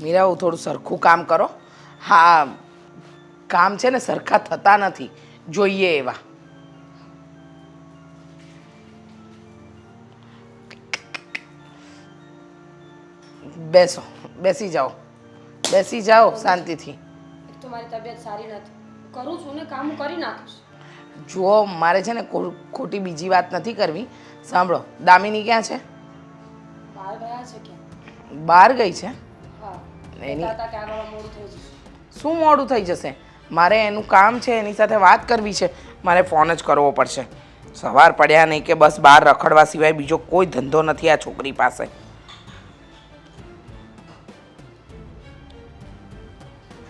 મીરાઓ થોડું સરખું કામ કરો. હા, કામ છે ને સરખા થતા નથી, જોઈએ એવા. બેસો, બેસી જાઓ શાંતિથી. એક તો મારી તબિયત સારી નથી, કરું છું ને કામ કરી નાખીશ. જુઓ, મારે છે ને ખોટી બીજી વાત નથી કરવી. સાંભળો, દામિની ક્યાં છે? બહાર ગયા છે ક્યાં? બહાર ગઈ છે. હા, એની કહેતા હતા કે આગળ મોડું થઈ જશે. શું મોડું થઈ જશે? મારે એનું કામ છે, એની સાથે વાત કરવી છે. મારે ફોન જ કરવો પડશે. સવાર પડ્યા નહીં કે બસ બહાર રખડવા સિવાય બીજો કોઈ ધંધો નથી આ છોકરી પાસે.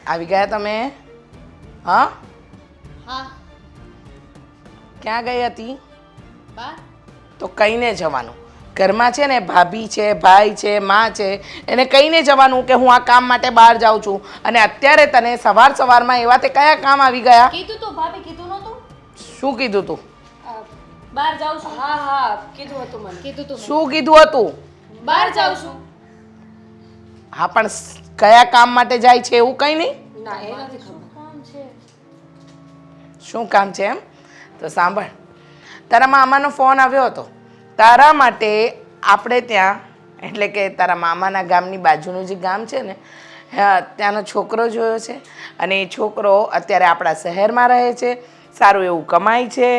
આવી ગયા તમે? હા, હા. ક્યાં ગઈ હતી? બા તો કહીને જવાનું. ઘરમાં છે ને ભાભી છે, ભાઈ છે, માં છે, એને કહીને જવાનું કે હું આ કામ માટે બહાર જાઉં છું. અને અત્યારે તને સવારમાં એવા તે કયા કામ આવી ગયા? કીધું તું ભાભી, કીધું નહોતું? શું કીધું તું? બહાર જાઉં છું. હા હા કીધું હતું મને. કીધું તું. શું કીધું હતું? બહાર જાઉં છું. હા, પણ કયા કામ માટે જાય છે એવું કંઈ નહીં? ના એ નથી ખબર. કામ છે. શું કામ છે એમ? તો સાંભળ, તારા મામાનો ફોન આવ્યો હતો. તારા માટે આપણે ત્યાં, એટલે કે તારા મામાના ગામની બાજુનું જે ગામ છે ને, ત્યાંનો છોકરો જોયો છે. અને એ છોકરો અત્યારે આપણા શહેરમાં રહે છે, સારું એવું કમાય છે,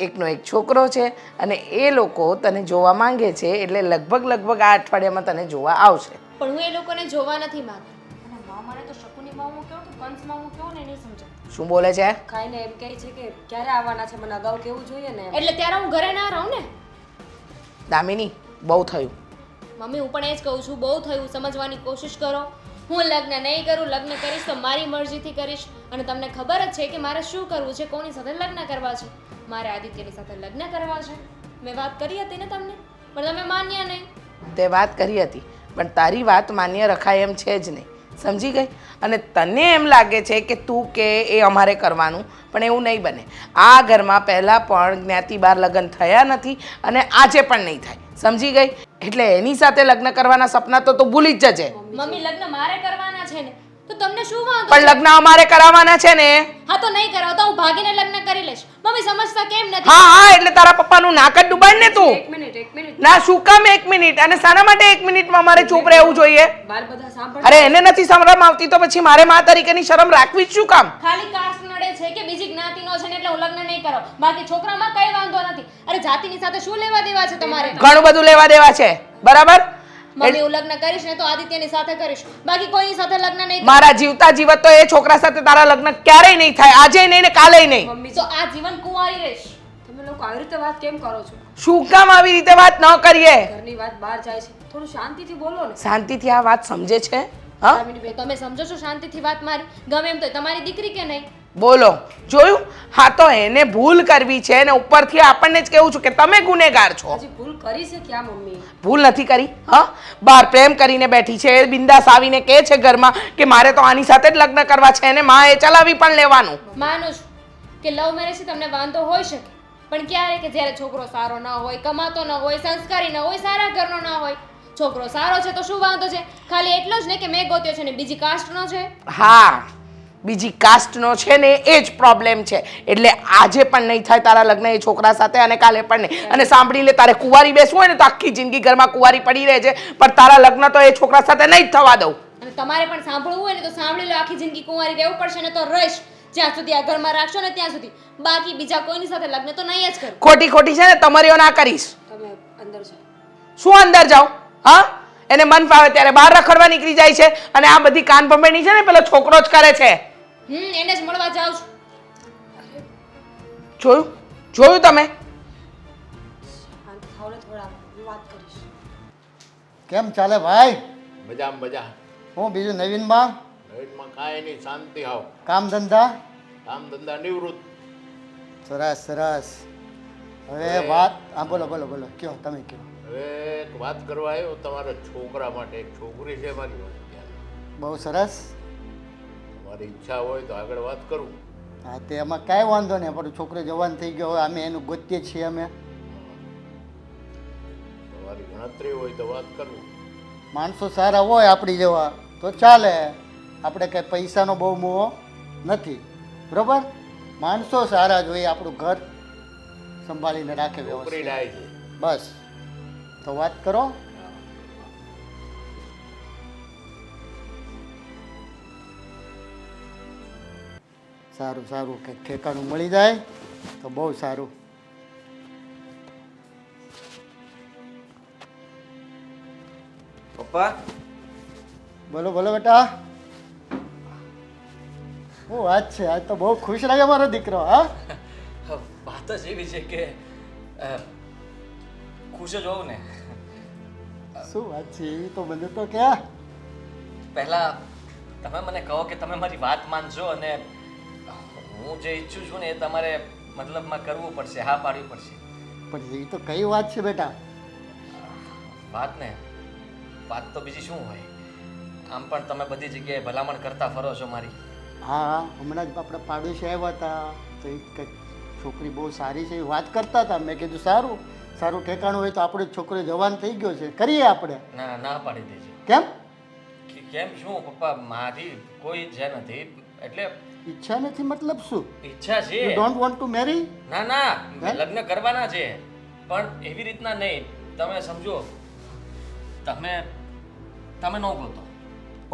એકનો એક છોકરો છે. અને એ લોકો તને જોવા માંગે છે, એટલે લગભગ આ અઠવાડિયામાં તને જોવા આવશે. પણ હું એ લોકોને જોવા નથી માંગતી. અને મામાને તો શકુની મામું કહો કે કંસ મામું કહો ને નહીં સમજાય. શું બોલે છે? ખાઈને એમ કહે છે કે ક્યારે આવવાના છે, મને અગાઉ કેવું જોઈએ ને એમ. એટલે ત્યારે હું ઘરે ના રહું ને. દામિની, બહુ થયું. મમ્મી, હું પણ એ જ કહું છું, બહુ થયું. સમજવાની કોશિશ કરો. હું લગ્ન નહીં કરું, લગ્ન કરીશ તો મારી મરજીથી કરીશ. અને તમને ખબર જ છે કે મારે શું કરવું છે, કોની સાથે લગ્ન કરવા છે. મારે આદિત્યની સાથે લગ્ન કરવા છે. મેં વાત કરી હતી ને તમને, પણ તમે માન્યા નહીં. તે વાત કરી હતી, પણ તારી વાત માન્ય રખાય એમ છે જ નહીં. સમજી ગઈ? અને તને એમ લાગે છે કે તું કે એ અમારે કરવાનું, પણ એવું નહીં બને. આ ઘરમાં પહેલાં પણ જ્ઞાતિ બહાર લગ્ન થયા નથી અને આજે પણ નહીં થાય. સમજી ગઈ? એટલે એની સાથે લગ્ન કરવાના સપના તો તું ભૂલી જ જજે. મમ્મી, લગ્ન મારે કરવાના છે ને, તો તમને શું વાંધો પણ છે? લગ્ન અમારે કરાવવાના છે ને. હા, તો નહીં કરાવતા, હું ભાગીને લગ્ન કરી લઈશ. મમ્મી સમજતા કેમ નથી? હા, એટલે તારા પપ્પાનું નાક જ ડૂબાડ ને તું. એક મિનિટ ના, શું કામ 1 મિનિટ? અને શાના માટે 1 મિનિટમાં અમારે ચૂપ રહેવું જોઈએ? બાર બધા સાંભળ. અરે એને નથી શરમ આવતી તો પછી મારે મા તરીકેની શરમ રાખવી જ શું કામ? ખાલી કાસ્ટ નડે છે કે બીજી જ્ઞાતિનો છે ને એટલે હું લગ્ન નહીં કરાવ. બાકી છોકરામાં કઈ વાંધો નથી. અરે જાતિની સાથે શું લેવા દેવા છે તમારે? ઘણું બધું લેવા દેવા છે, બરાબર? મમ્મી, હું લગ્ન કરીશ ને તો આદિત્યની સાથે કરીશ. બાકી કોઈની સાથે લગ્ન નહીં કરું. મારા જીવતા જીવત તો એ છોકરા સાથે તારા લગ્ન ક્યારેય નહીં થાય, આજે નહીં ને કાલે નહીં. મમ્મી તો આ જીવન કુંવારી રહીશ. તમે લોકો આવી રીતે વાત કેમ કરો છો? શું કામ આવી રીતે વાત ન કરીએ? ઘરની વાત બહાર જાય છે, થોડું શાંતિથી બોલો ને. શાંતિથી આ વાત સમજે છે? હા, તમે સમજો છો શાંતિથી વાત મારી? ગમે એમ તો તમારી દીકરી કે નહીં? બોલો, જોયું? હા, તો એને ભૂલ કરવી છે ને ઉપરથી આપણને જ કેવું છું કે તમે ગુનેગાર છો. હજી ભૂલ કરી છે ક્યાં મમ્મી? ભૂલ નથી કરી. હા, બહાર પ્રેમ કરીને બેઠી છે, બિંદાસ આવીને કહે છે ઘરમાં કે મારે તો આની સાથે જ લગ્ન કરવા છે, અને માં એ ચલાવી પણ લેવાનું. માનું છું કે લવ મેરેજથી તમને વાંધો હોઈ શકે, પણ ક્યારે કે જ્યારે છોકરો સારો ના હોય, કમાતો ન હોય, સંસ્કારી ન હોય, સારા ઘરનો ના હોય. છોકરો સારો છે તો શું વાંધો છે? ખાલી એટલો જ ને કે મેં ગોત્યો છે ને બીજી કાસ્ટનો છે. હા, બીજી કાસ્ટનો છે ને એ જ પ્રોબ્લેમ છે. એટલે આજે પણ નહીં થાય તારા લગ્ન એ છોકરા સાથે, અને કાલે પણ નહીં. અને સાંભળી લે, તારે કુંવારી બેસવું હોય ને તો આખી જિંદગી ઘરમાં કુંવારી પડી રહે છે, પણ તારા લગ્ન તો એ છોકરા સાથે નહીં જ થવા દઉં. અને તમારે પણ સાંભળવું હોય ને તો સાંભળી લો, આખી જિંદગી કુંવારી રહેવું પડશે ને તો રહીશ. જ્યાં સુધી આ ઘરમાં રાખશો ને ત્યાં સુધી. બાકી બીજા કોઈની સાથે લગ્ન તો નહીં જ કરું. ખોટી છે ને તમારીઓ ના કરીશ. તમે અંદર જાઓ. શું અંદર જાઓ? હા, એને મન ફાવે ત્યારે બહાર રખડવા નીકળી જાય છે, અને આ બધી કાન ભંભેણી છે ને પેલો છોકરો જ કરે છે. એને જ મળવા જાઉં છું. જોયું તમે? શાંત થાવ ને થોડા, હું વાત કરીશ. કેમ ચાલે ભાઈ? મજા. હું બીજું નવીનમાં? નવીનમાં કાંઈ નહીં, શાંતિ હાવ. કામ ધંધા? કામ ધંધા નિવૃત્ત. સરસ. હવે વાત, હા બોલો કયો, તમે કયો. હવે એક વાત કરવા આવ્યો તમારા છોકરા માટે. એક છોકરી છે મારી પાસે ત્યાં. બહુ સરસ. તમારી ઈચ્છા હોય તો આગળ વાત કરું. હા, તે એમાં કાંઈ વાંધો નહીં, પણ છોકરો જવાન થઈ ગયો હોય, અમે એનું ગોતીએ છીએ. અમે તમારી ગણતરી હોય તો વાત કરું. માણસો સારા હોય આપણી જેવા તો ચાલે. આપણે કંઈ પૈસાનો બહુ મોહ નથી, બરોબર? માણસો સારા જોઈએ, આપણું ઘર સંભાળીને રાખે છોકરી વ્યવસ્થિત. ડાય છે. બસ તો વાત કરો. સારું સારું, કંઈક ઠેકાણું મળી જાય તો બહુ સારું. પપ્પા બોલો બોલો બેટા. શું વાત છે, આજ તો બહુ ખુશ લાગે મારો દીકરો. હા, વાત જ એવી છે કે ખુશ જ હોઉં ને. શું વાત છે એવી તો મને તો ક્યાં. પહેલા તમે મને કહો કે તમે મારી વાત માનજો અને હું જે ઈચ્છું છું ને એ તમારે મતલબમાં કરવું પડશે, હા પાડવી પડશે. પણ એવી તો કઈ વાત છે બેટા? વાત તો બીજી શું હોય. આમ પણ તમે બધી જગ્યાએ ભલામણ કરતા ફરો છો મારી. હા, હમણાં જ આપણે પાડોશી આવ્યા હતા તો એ કંઈક છોકરી બહુ સારી છે એ વાત કરતા હતા. મેં કીધું સારું સારું ઠેકાણું હોય તો આપણો છોકરો જવાન થઈ ગયો છે, કરીએ આપણે. ના ના, ના પાડી દેજો. કેમ? કેમ શું પપ્પા, મારી કોઈ ઈચ્છા નથી. એટલે ઈચ્છા નથી મતલબ શું? ઈચ્છા છે. You don't want to marry? ના ના, હે? લગ્ન કરવાના છે પણ એવી રીતના નહીં. તમે સમજો, તમે તમે ન ગોતો,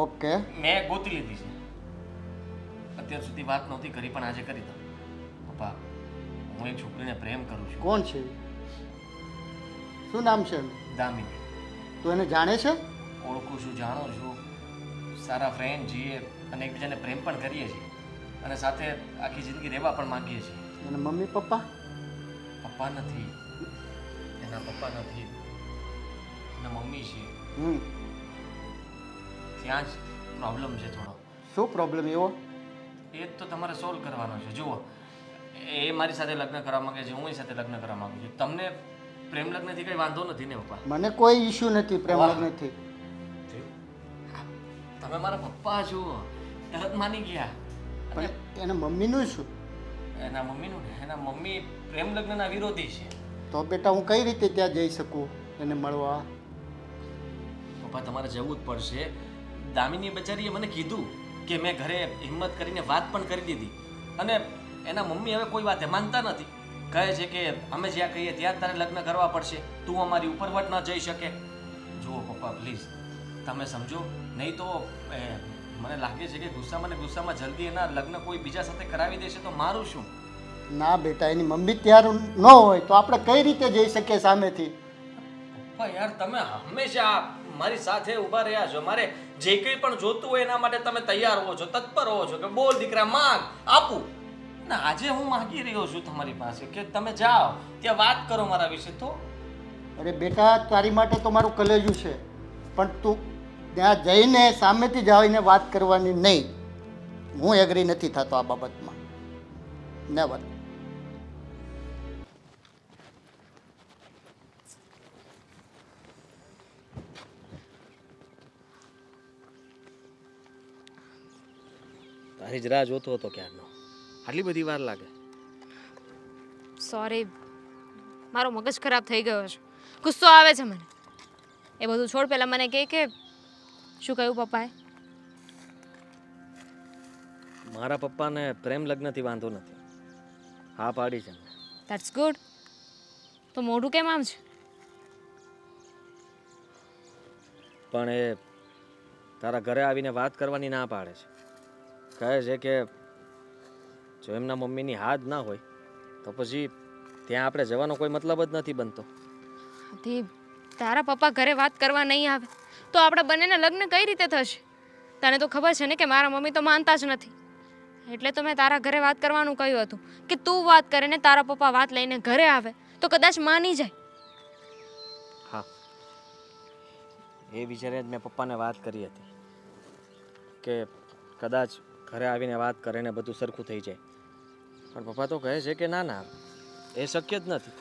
ઓકે. મેં ગોતી લીધી છે. અત્યાર સુધી વાત નહોતી કરી પણ આજે કરી દઉં. પપ્પા, હું એક છોકરીને પ્રેમ કરું છું. કોણ છે? શું નામ છે એનું? દામિની. તું એને જાણે છે? ઓળખું છું, જાણું છું. સારા ફ્રેન્ડ છીએ અને એકબીજાને પ્રેમ પણ કરીએ છીએ અને સાથે આખી જિંદગી રહેવા પણ માંગીએ છીએ. અને મમ્મી પપ્પા? પપ્પા નથી, એના પપ્પા નથી, એના મમ્મી છે. ત્યાં જ પ્રોબ્લેમ છે થોડો. શું પ્રોબ્લેમ એવો? એ જ તો તમારે સોલ્વ કરવાનો છે. જુઓ, એ મારી સાથે લગ્ન કરવા માંગે છે, હું એની સાથે લગ્ન કરવા માંગુ છું. તમને પ્રેમ લગ્નથી કંઈ વાંધો નથી ને પપ્પા? મને કોઈ ઇશ્યુ નથી પ્રેમ લગ્નથી. તમે મારા પપ્પા છો, તરત માની ગયા. પણ એના મમ્મીનું શું? એના મમ્મીનું ને, એના મમ્મી પ્રેમ લગ્નના વિરોધી છે. તો બેટા હું કઈ રીતે ત્યાં જઈ શકું એને મળવા? પપ્પા, તમારે જવું જ પડશે. દામિની બચારીએ મને કીધું કે મેં ઘરે હિંમત કરીને વાત પણ કરી દીધી અને એના મમ્મી હવે કોઈ વાતે માનતા નથી. કહે છે કે અમે જ્યાં કહીએ ત્યાં તારે લગ્ન કરવા પડશે, તું અમારી ઉપરવટ ન જઈ શકે. જુઓ પપ્પા પ્લીઝ, તમે સમજો, નહીં તો મને લાગે છે કે ગુસ્સામાં જલ્દી એના લગ્ન કોઈ બીજા સાથે કરાવી દેશે તો મારું શું? ના બેટા, એની મમ્મી તૈયાર ન હોય તો આપણે કઈ રીતે જઈ શકીએ સામેથી? પપ્પા યાર, તમે હંમેશા મારી સાથે ઊભા રહ્યા છો. મારે જે કંઈ પણ જોતું હોય એના માટે તમે તૈયાર હો છો, તત્પર હો છો કે બોલ દીકરા માંગ, આપું. ના, આજે હું માંગી રહ્યો છું તમારી પાસે કે તમે જાઓ ત્યાં વાત કરો મારા વિશે. તો અરે બેટા, તારી માટે તો મારું કલેજું છે, પણ તું ત્યાં જઈને સામેથી જ આવીને વાત કરવાની નહીં. હું એગ્રી નથી થતો આ બાબતમાં. નેવર. તારી જ રાહ જોતો હતો ક્યારનો. આટલી બધી વાર લાગે? સોરી, મારો મગજ ખરાબ થઈ ગયો છે, ગુસ્સો આવે છે મને. એ બધું છોડ, પહેલાં મને કહે કે શું કહ્યું પપ્પાએ? મારા પપ્પાને પ્રેમ લગ્નથી વાંધો નથી, હા પાડી છે. That's good. તો મોઢું કેમ આમ છે? પણ એ તારા ઘરે આવીને વાત કરવાની ના પાડે છે. કહે છે કે જો એમના મમ્મીની હા જ ના હોય તો પછી ત્યાં આપણે જવાનો કોઈ મતલબ જ નથી બનતો. તારા પપ્પા ઘરે વાત કરવા નહીં આવે તો આપણે બંનેના લગ્ન કઈ રીતે થશે? તને તો ખબર છે ને કે મારા મમ્મી તો માનતા જ નથી. એટલે તો મેં તારા ઘરે વાત કરવાનું કહ્યું હતું કે તું વાત કરે ને તારા પપ્પા વાત લઈને ઘરે આવે તો કદાચ માની જાય. હા, એ વિચારે જ મેં પપ્પાને વાત કરી હતી કે કદાચ ઘરે આવીને વાત કરે ને બધું સરખું થઈ જાય. પણ પપ્પા તો કહે છે કે ના ના, એ શક્ય જ નથી.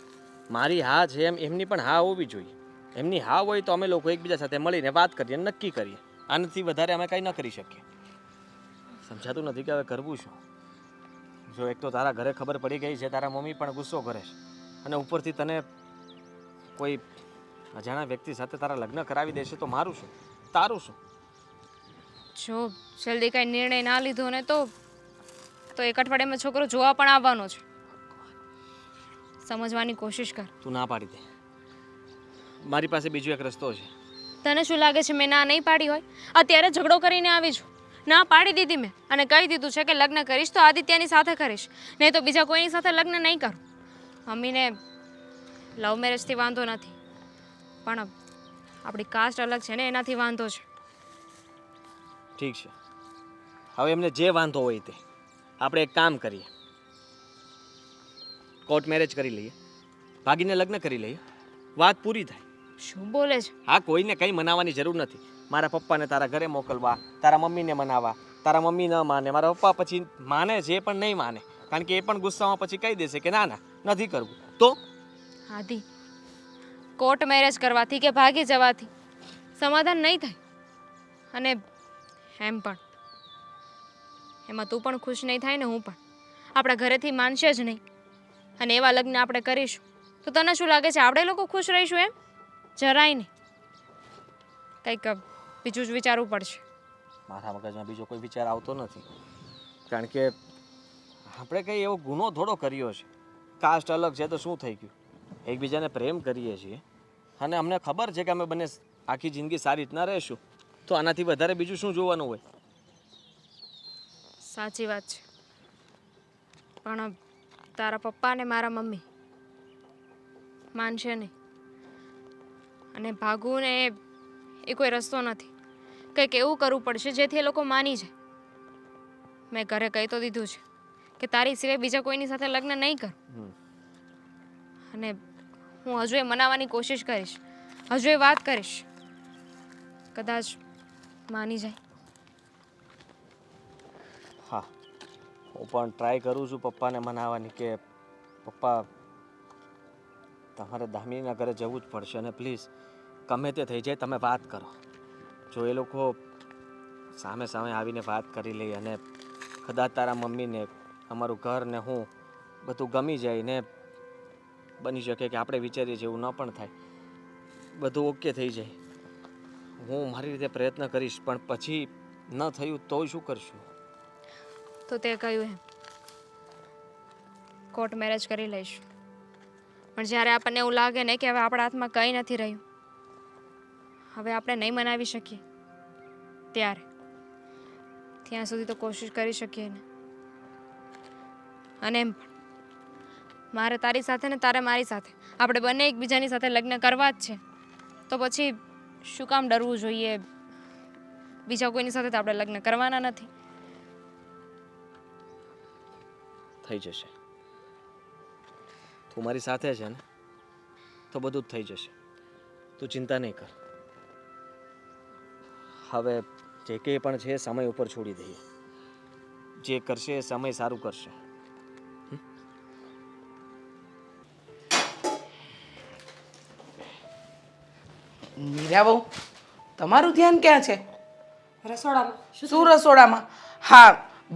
મારી હા છે એમ એમની પણ હા હોવી જોઈએ. એમની હા હોય તો અમે લોકો એકબીજા સાથે મળીને વાત કરીએ, નક્કી કરીએ. આનાથી વધારે અમે કંઈ ન કરી શકીએ. સમજાતું નથી કે હવે કરવું શું. જો એક તો તારા ઘરે ખબર પડી ગઈ છે, તારા મમ્મી પણ ગુસ્સો કરે છે અને ઉપરથી તને કોઈ અજાણ્યા વ્યક્તિ સાથે તારા લગ્ન કરાવી દેશે તો મારું શું, તારું શું? જો જલ્દી કાંઈ નિર્ણય ના લીધો ને તો એક અઠવાડિયામાં છોકરો જોવા પણ આવવાનો છે. સમજવાની કોશિશ કર. તું ના પાડી દે. મારી પાસે બીજો એક રસ્તો છે. તને શું લાગે છે મેં ના નહીં પાડી હોય? અત્યારે ઝઘડો કરીને આવી છું. ના પાડી દીધી મેં અને કહી દીધું છે કે લગ્ન કરીશ તો આદિત્યની સાથે કરીશ, નહીં તો બીજા કોઈની સાથે લગ્ન નહીં કરું. મમ્મીને લવ મેરેજથી વાંધો નથી, પણ આપણી કાસ્ટ અલગ છે ને એનાથી વાંધો છે. ઠીક છે, હવે એમને જે વાંધો હોય તે આપણે એક કામ કરીએ, કોર્ટ મેરેજ કરી લઈએ, ભાગીને લગ્ન કરી લઈએ, વાત પૂરી થાય. શું બોલે છે? હા, કોઈને કંઈ મનાવવાની જરૂર નથી. મારા પપ્પાને તારા ઘરે મોકલવા, તારા મમ્મીને મનાવવા, તારા મમ્મી ન માને, મારા પપ્પા પછી માને છે પણ નહીં માને, કારણ કે એ પણ ગુસ્સામાં પછી કહી દેશે કે ના ના નથી કરવું. તો આદિ, કોર્ટ મેરેજ કરવાથી કે ભાગી જવાથી સમાધાન નહીં થાય. અને એમ પણ એમાં તું પણ ખુશ નહીં થાય ને હું પણ. આપણા ઘરેથી માનશે જ નહીં અને એવા લગ્ન આપણે કરીશું તો તને શું લાગે છે આપણે લોકો ખુશ રહીશું? એમ જરાય નહીં. કંઈક બીજું જ વિચારવું પડશે. મારા મગજમાં બીજો કોઈ વિચાર આવતો નથી, કારણ કે આપણે કંઈ એવો ગુનો થોડો કર્યો છે. કાસ્ટ અલગ છે તો શું થઈ ગયું? એકબીજાને પ્રેમ કરીએ છીએ અને અમને ખબર છે કે અમે બંને આખી જિંદગી સારી રીતના રહીશું, તો આનાથી વધારે બીજું શું જોવાનું હોય? સાચી વાત છે, પણ તારા પપ્પા અને મારા મમ્મી માનશે નહીં. અને ભાગવું ને એ કોઈ રસ્તો નથી. કંઈક એવું કરવું પડશે જેથી એ લોકો માની જાય. મેં ઘરે કહી તો દીધું છે કે તારી સિવાય બીજા કોઈની સાથે લગ્ન નહીં કર. અને હું હજુ એ મનાવવાની કોશિશ કરીશ, હજુ એ વાત કરીશ, કદાચ માની જાય. હા, હું પણ ટ્રાય કરું છું પપ્પાને મનાવવાની કે પપ્પા તમારે દામિનીના ઘરે જવું જ પડશે અને પ્લીઝ ગમે તે થઈ જાય તમે વાત કરો. જો એ લોકો સામે સામે આવીને વાત કરી લે અને કદાચ તારા મમ્મીને અમારું ઘર ને હું બધું ગમી જાય ને બની શકે કે આપણે વિચારીએ છીએ એવું ન પણ થાય, બધું ઓકે થઈ જાય, હું મારી રીતે પ્રયત્ન કરીશ. પણ પછી ન થયું તો શું કરશું? તો તે કહ્યું એમ કોર્ટ મેરેજ કરી લઈશું. પણ જ્યારે આપણને એવું લાગે ને કે હવે આપણા હાથમાં કંઈ નથી રહ્યું, હવે આપણે નહીં મનાવી શકીએ, ત્યાં સુધી તો કોશિશ કરી શકીએ ને. અને એમ પણ મારે તારી સાથે ને તારે મારી સાથે, આપણે બંને એકબીજાની સાથે લગ્ન કરવા જ છે, તો પછી શું કામ ડરવું જોઈએ? બીજા કોઈની સાથે તો આપણે લગ્ન કરવાના નથી. થઈ જશે. તું મારી સાથે છે ને તો બધું જ થઈ જશે. તું ચિંતા નહીં કર. હવે જે કંઈ પણ છે સમય ઉપર છોડી દઈએ. જે કરશે એ સમય સારું કરશે. મીરા બહુ, તમારું ધ્યાન ક્યાં છે? રસોડામાં. શું રસોડામાં? હા,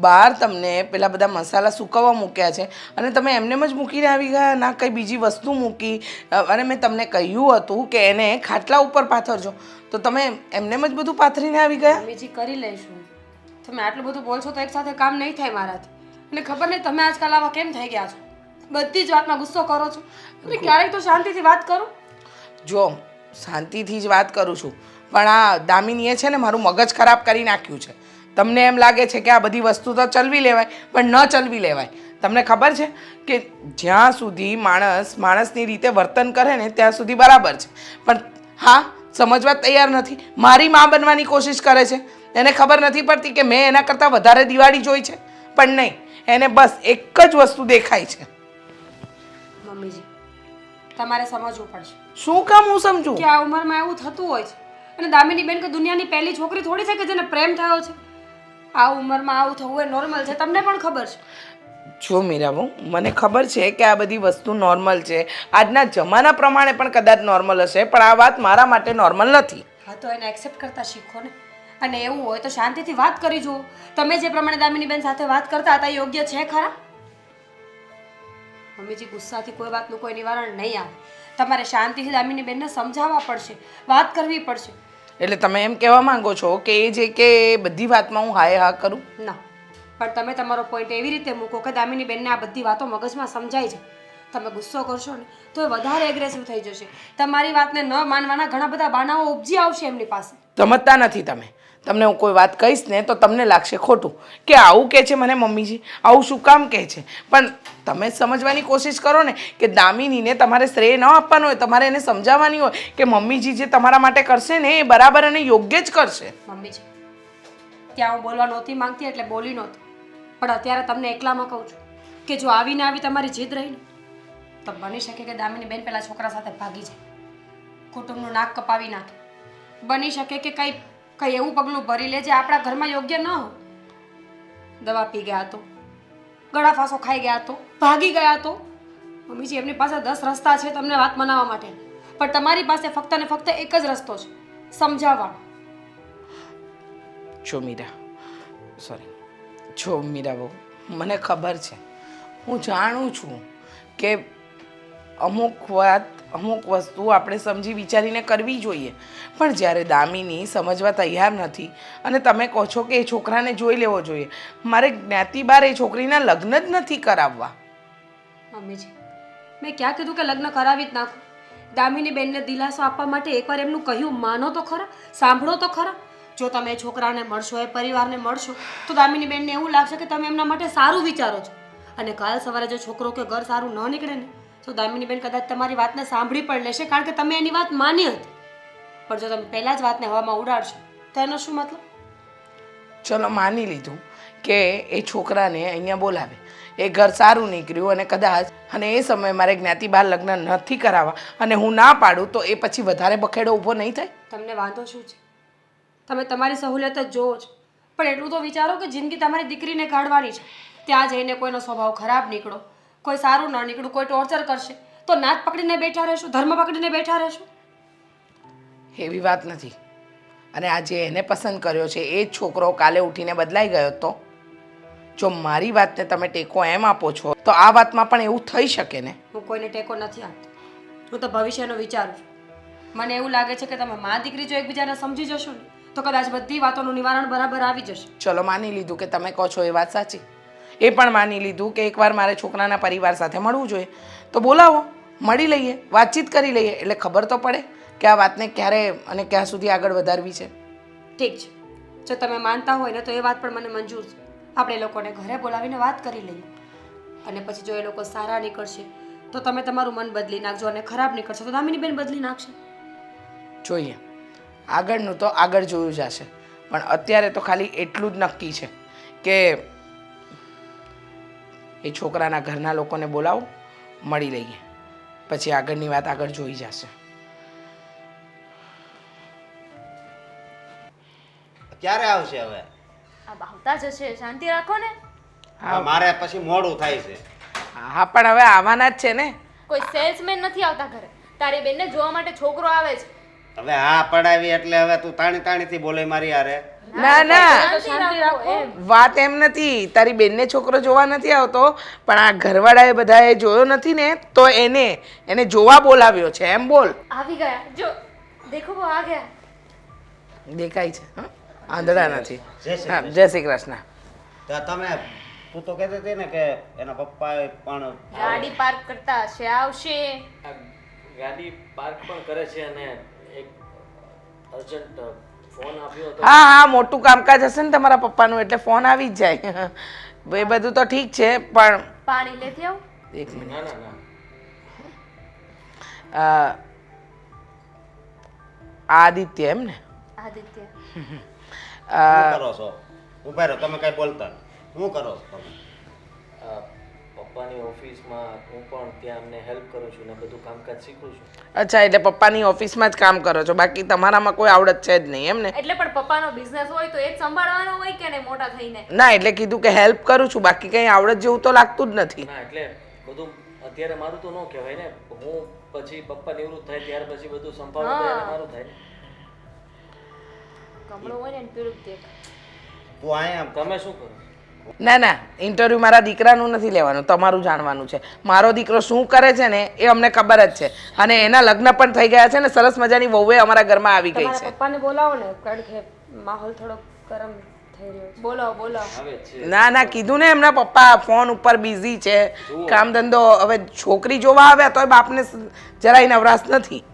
બહાર તમને પેલા બધા મસાલા સુકવવા મૂક્યા છે અને તમે એમનેમ જ મૂકીને આવી ગયા, ના કંઈ બીજી વસ્તુ મૂકી. અને મેં તમને કહ્યું હતું કે એને ખાટલા ઉપર પાથરજો, તો તમે એમનેમ જ બધું પાથરીને આવી ગયા. મમ્મીજી કરી લઈશું. તમે આટલું બધું બોલશો તો એક સાથે કામ નહીં થાય મારાથી. અને ખબર નહીં તમે આજકાલ આવા કેમ થઈ ગયા છો? બધી જ વાતમાં ગુસ્સો કરો છો. અને ક્યારેક તો શાંતિથી વાત કરો. જો શાંતિથી જ વાત કરું છું, પણ આ દામિનીએ છે ને મારું મગજ ખરાબ કરી નાખ્યું છે. તમને એમ લાગે છે કે આ બધી વસ્તુ તો ચલવી લેવાય, પણ ન ચલવી લેવાય. તમને ખબર છે કે જ્યાં સુધી માણસની રીતે વર્તન કરે ને ત્યાં સુધી બરાબર છે, પણ હા સમજવા તૈયાર નથી. મારી મા બનવાની કોશિશ કરે છે. એને ખબર નથી પડતી કે મેં એના કરતાં વધારે દિવાળી જોઈ છે, પણ નહીં, એને બસ એક જ વસ્તુ દેખાય છે. મમ્મીજી તમારે સમજવું પડશે. શું કામ હું સમજું? કે આ ઉંમરમાં એવું થતું હોય છે. અને દામિની બેન કે દુનિયાની પહેલી છોકરી થોડી છે કે જેને પ્રેમ થયો છે. આ ઉંમરમાં આવું થવું એ નોર્મલ છે, તમને પણ ખબર છે. જો મીરાબહુ, મને ખબર છે કે આ બધી વસ્તુ નોર્મલ છે, આજના જમાના પ્રમાણે પણ કદાચ નોર્મલ હશે, પણ આ વાત મારા માટે નોર્મલ નથી. હા તો એને એક્સેપ્ટ કરતા શીખો ને. અને એવું હોય તો શાંતિથી વાત કરી જુઓ. તમે જે પ્રમાણે દામિની બેન સાથે વાત કરતા હતા એ યોગ્ય છે ખરા? મમ્મીજી ગુસ્સાથી કોઈ વાતનું કોઈ નિવારણ નહીં આવે. તમારે શાંતિથી દામિની બેનને સમજાવવા પડશે, વાત કરવી પડશે. એટલે તમે એમ કહેવા માંગો છો કે એ જે કે એ બધી વાતમાં હું હાય હા કરું? ના, પણ તમે તમારો પોઈન્ટ એવી રીતે મૂકો કે દામિની બેનને આ બધી વાતો મગજમાં સમજાય છે. તમે ગુસ્સો કરશો ને તો એ વધારે એગ્રેસિવ થઈ જશે. તમારી વાતને ન માનવાના ઘણા બધા બાનાઓ ઉપજી આવશે એમની પાસે. સમજતા નથી તમે. તમને હું કોઈ વાત કહીશ ને તો તમને લાગશે ખોટું કે આવું કહે છે મને મમ્મીજી, આવું શું કામ કહે છે. પણ તમે સમજવાની કોશિશ કરો ને કે દામિનીને તમારે શ્રેય ન આપવાનો હોય, તમારે એને સમજાવવાની હોય કે મમ્મીજી જે તમારા માટે કરશે ને એ બરાબર અને યોગ્ય જ કરશે. મમ્મીજી, ત્યાં હું બોલવા નહોતી માંગતી એટલે બોલી નહોતી, પણ અત્યારે તમને એકલામાં કહું છું કે જો આવીને આવી તમારી જીદ રહી ને તો બની શકે કે દામિની બેન પેલા છોકરા સાથે ભાગી જાય, કુટુંબનું નાક કપાવી નાખે. બની શકે કે કંઈ એવું પગલું ભરી લે જે આપણા ઘરમાં યોગ્ય ન હોય. દવા પી ગયા તો, ગળા ફાંસો ખાઈ ગયા તો, ભાગી ગયા તો. મમ્મીજી, એમની પાસે 10 રસ્તા છે તમને વાત મનાવવા માટે, પણ તમારી પાસે ફક્ત ને ફક્ત એક જ રસ્તો છે, સમજાવવાનો. જો મીરા, સોરી, જો મીરા બહુ, મને ખબર છે, હું જાણું છું કે અમુક વસ્તુ આપણે સમજી વિચારીને કરવી જોઈએ, પણ જ્યારે દામિની સમજવા તૈયાર નથી અને તમે કહો છો કે એ છોકરાને જોઈ લેવો જોઈએ, મારે જ્ઞાતિ બાર એ છોકરીના લગ્ન જ નથી કરાવવા. મમ્મીજી, મેં ક્યાં કીધું કે લગ્ન કરાવી જ નાખું? દામિની બેનને દિલાસો આપવા માટે એકવાર એમનું કહ્યું માનો તો ખરા, સાંભળો તો ખરા. જો તમે એ છોકરાને મળશો, એ પરિવારને મળશો તો દામિની બેનને એવું લાગશે કે તમે એમના માટે સારું વિચારો છો. અને કાલ સવારે જો છોકરો કે ઘર સારું ન નીકળે ને તો દામિની બેન કદાચ તમારી વાતને સાંભળી પણ લેશે, કારણ કે તમે એની વાત માની હતી. પણ જો તમે પહેલાં જ વાતને હવામાં ઉડાડશો તો એનો શું મતલબ? ચલો માની લીધું કે એ છોકરાને અહીંયા બોલાવે, એ ઘર સારું નીકળ્યું અને કદાચ અને એ સમયે મારે જ્ઞાતિ બહાર લગ્ન નથી કરાવવા અને હું ના પાડું તો એ પછી વધારે બખેડો ઊભો નહીં થાય? તમને વાંધો શું છે? તમે તમારી સહુલિયત જ જોવો છો, પણ એટલું તો વિચારો કે જિંદગી તમારી દીકરીને કાઢવાની છે. ત્યાં જઈને કોઈનો સ્વભાવ ખરાબ નીકળો, કોઈ સારું ન નીકળ્યું, કોઈ ટોર્ચર કરશે તો નાત પકડીને બેઠા રહેશું, ધર્મ પકડીને બેઠા રહેશું? એવી વાત નથી. અને આજે એને પસંદ કર્યો છે એ જ છોકરો કાલે ઉઠીને બદલાઈ ગયો તો જો મારી વાતને તમે ટેકો એમ આપો છો તો આ વાતમાં પણ એવું થઈ શકે ને? હું કોઈને ટેકો નથી આપતો, હું તો ભવિષ્યનો વિચારું છું. મને એવું લાગે છે કે તમે મા દીકરી જો એકબીજાને સમજી જશો ને તો કદાચ બધી વાતોનું નિવારણ બરાબર આવી જશે. ચલો માની લીધું કે તમે કહો છો એ વાત સાચી, એ પણ માની લીધું કે એકવાર મારે છોકરાના પરિવાર સાથે મળવું જોઈએ, તો બોલાવો, મળી લઈએ, વાતચીત કરી લઈએ, એટલે ખબર તો પડે કે આ વાતને ક્યારે અને ક્યાં સુધી આગળ વધારવી છે. ઠીક છે, જો તમે માનતા હોય ને તો એ વાત પણ મને મંજૂર છે. આપણે એ લોકોને ઘરે બોલાવીને વાત કરી લઈએ અને પછી જો એ લોકો સારા નીકળશે તો તમે તમારું મન બદલી નાખજો અને ખરાબ નીકળશે તો દામિની બેન બદલી નાખશે. જોઈએ, આગળનું તો આગળ જોયું જશે, પણ અત્યારે તો ખાલી એટલું જ નક્કી છે કે એ છોકરાના ઘરના લોકોને બોલાવો, મળી લઈએ, પછી આગળની વાત આગળ જોઈ જશે. ક્યારે આવશે હવે? આ આવતા જ હશે, શાંતિ રાખો ને. મારે પછી મોડું થાય છે. હા, પણ હવે આવવાના જ છે ને. કોઈ સેલ્સમેન નથી આવતા ઘરે, તારી બેનને જોવા માટે છોકરો આવે છે. હવે હા પડાવી એટલે હવે તું તાણીથી બોલે મારી હારે. ના ના, શાંતિ રાખો એમ. વાત એમ નથી, તારી બેનને છોકરો જોવા નથી આવતો, પણ આ ઘરવાળાએ બધાએ જોયો નથી ને તો એને જોવા બોલાવ્યો છે, એમ બોલ. આવી ગયા, જો દેખો વો આ ગયા. દેખાય છે, હા, આંધળા નથી. જય શ્રી હા, જય શ્રી કૃષ્ણ. તો તું તો કહેતી હતી ને કે એના પપ્પાએ પણ ગાડી પાર્ક કરતા હશે, આવશે. આ ગાડી પાર્ક પણ કરે છે અને એક અર્જન્ટ ફોન આપ્યો હતો. હા હા, મોટું કામકાજ હશે ને તમારા પપ્પાનું એટલે ફોન આવી જ જાય. એ બધું તો ઠીક છે, પણ પાણી લેતી આવ. એક મિનિટ. ના ના ના, આદિત્ય એમ ને? આદિત્ય, શું કરો છો? ઉભા રહો, તમે કઈ બોલતા નહીં. શું કરો છો તમે? આ પપ્પાની ઓફિસમાં હું પણ ત્યાં અમને હેલ્પ કરું છું ને બધું કામકાજ શીખું છું. અચ્છા, એટલે પપ્પાની ઓફિસમાં જ કામ કરો છો, બાકી તમારામાં કોઈ આવડત છે જ નહીં એમ ને? એટલે પણ પપ્પાનો બિઝનેસ હોય તો એ જ સંભાળવાનો હોય કે નહીં મોટા થઈને? ના, એટલે કીધું કે હેલ્પ કરું છું, બાકી કંઈ આવડત જેવું તો લાગતું જ નથી. ના એટલે બધું અત્યારે મારું તો ન કહેવાય ને, હું પછી પપ્પા નિવૃત્ત થાય ત્યાર પછી બધું સંભાળવું તો એને મારું થાય ને. કમળો હોય ને એને પીળું જ દેખાય. તું અહીંયા તમે શું કરો? ના ના ઇન્ટરવ્યૂ મારા દીકરાનું નથી લેવાનું, તમારું જાણવાનું છે. મારો દીકરો શું કરે છે ને એ અમને ખબર જ છે, અને એના લગ્ન પણ થઈ ગયા છે ને સરસ મજાની વહુએ અમારા ઘરમાં આવી ગઈ તમારા છે. પપ્પાને બોલાવો ને, કારણ કે માહોલ થોડો ગરમ થઈ રહ્યો છે. બોલાવો બોલાવો. ના ના કીધું ને એમના પપ્પા ફોન ઉપર બિઝી છે, કામ ધંધો. હવે છોકરી જોવા આવ્યા તોય બાપને જરાય નવરાશ નથી.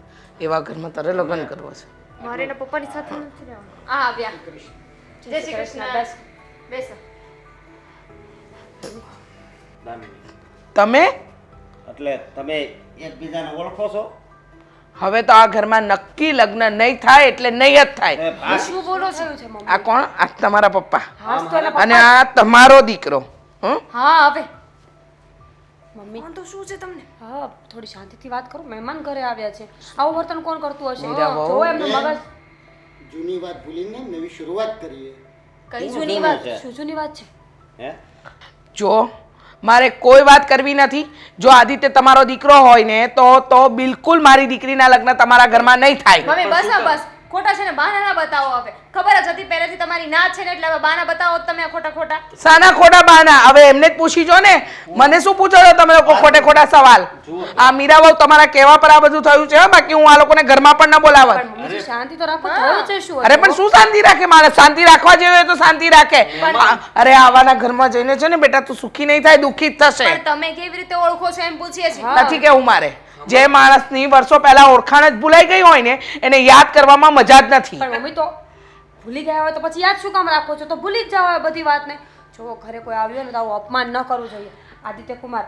એવા ઘરમાં તારે લગ્ન કરવો છે. મારે એના પપ્પાની સાથે નથી રહેવાનું. આ આવ્યા. જય શ્રી કૃષ્ણ. બસ. બેસો. દામિની, તમે એટલે તમે એકબીજાને ઓળખો છો? હવે તો આ ઘરમાં નક્કી લગ્ન નહીં થાય એટલે નહીં જ થાય. એ ભાઈ, શું બોલો છો છે મમ્મી? આ કોણ? આ તમારા પપ્પા હાસ તો એના અને આ તમારો દીકરો. હા હવે મમ્મી તો શું છે તમને? હા, થોડી શાંતિથી વાત કરો. મહેમાન ઘરે આવ્યા છે, આવું વર્તન કોણ કરતું હશે? મીરા વહુ. જો એમનું મગજ. જૂની વાત ભૂલીને નવી શરૂઆત કરીએ. કઈ શું જૂની જૂનું વાત? છે? શું જૂની વાત છે? હે? જો મારે કોઈ વાત કરવી નથી. જો આદિત્ય તમારો દીકરો હોય ને તો બિલકુલ મારી દીકરીના લગ્ન તમારા ઘરમાં નહીં થાય. મમ્મી બસ આ બસ. ખોટા છે ને બહાના ના બતાવો હવે. ખબર જ હતી પહેલેથી તમારી ના છે ને, એટલે હવે બહાના બતાવો જ તમે આ ખોટા ખોટા. સાના ખોટા બહાના? હવે એમને જ પૂછી જો ને, મને શું પૂછો છો તમે લોકો ખોટે ખોટા સવાલ? આ મીરા વહુ તમારા કહેવા પર આ બધું થયું છે હો, બાકી હું આ લોકોને ઘરમાં પણ ન બોલાવત. પણ મમ્મી શાંતિ તો રાખો. થયું છે શું? અરે પણ શું શાંતિ રાખે? મારે શાંતિ રાખવા જેવી હોય તો શાંતિ રાખે. અરે આવાના ઘરમાં જઈને છે ને બેટા તું સુખી નહીં થાય, દુઃખી જ થશે. પણ તમે કેવી રીતે ઓળખો છો એમ પૂછીએ છીએ. નથી કેવું મારે. જે માણસની વર્ષો પહેલા ઓળખાણ જ ભૂલાઈ ગઈ હોય ને એને યાદ કરવામાં મજા જ નથી. પણ મમ્મી તો ભૂલી ગયા હોય તો પછી યાદ શું કામ રાખો છો? તો ભૂલી જ જાવ બધી વાતને. જો ઘરે કોઈ આવ્યો ને તો આવું અપમાન ન કરવું જોઈએ. આદિત્ય કુમાર.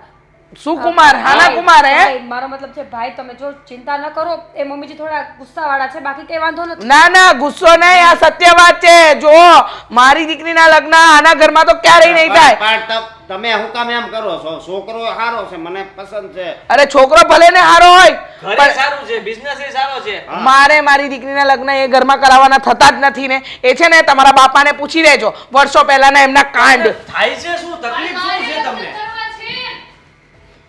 શું કુમાર? હાના કુમાર હે? ભાઈ, મારો મતલબ છે ભાઈ, તમે જો ચિંતા ન કરો. એ મમ્મીજી થોડા ગુસ્સાવાળા છે, બાકી કઈ વાંધો નથી. ના ના ગુસ્સો નહીં, આ સત્ય વાત છે. જો મારી દીકરીના લગ્ન આના ઘરમાં તો ક્યારેય નહીં થાય. પણ તમે શું કામ એમ કરો છો? છોકરો સારો છે, મને પસંદ છે. અરે છોકરો ભલે ને હારો હોય ઘરે સારું છે, બિઝનેસ એ સારો છે. મારે મારી દીકરીના લગ્ન એ ઘરમાં કરાવવાના થતા જ નથી ને. એ છે ને તમારા બાપાને પૂછી લેજો વર્ષો પહેલાના એમના કાંડ. થાય છે શું? તકલીફ શું છે તમને?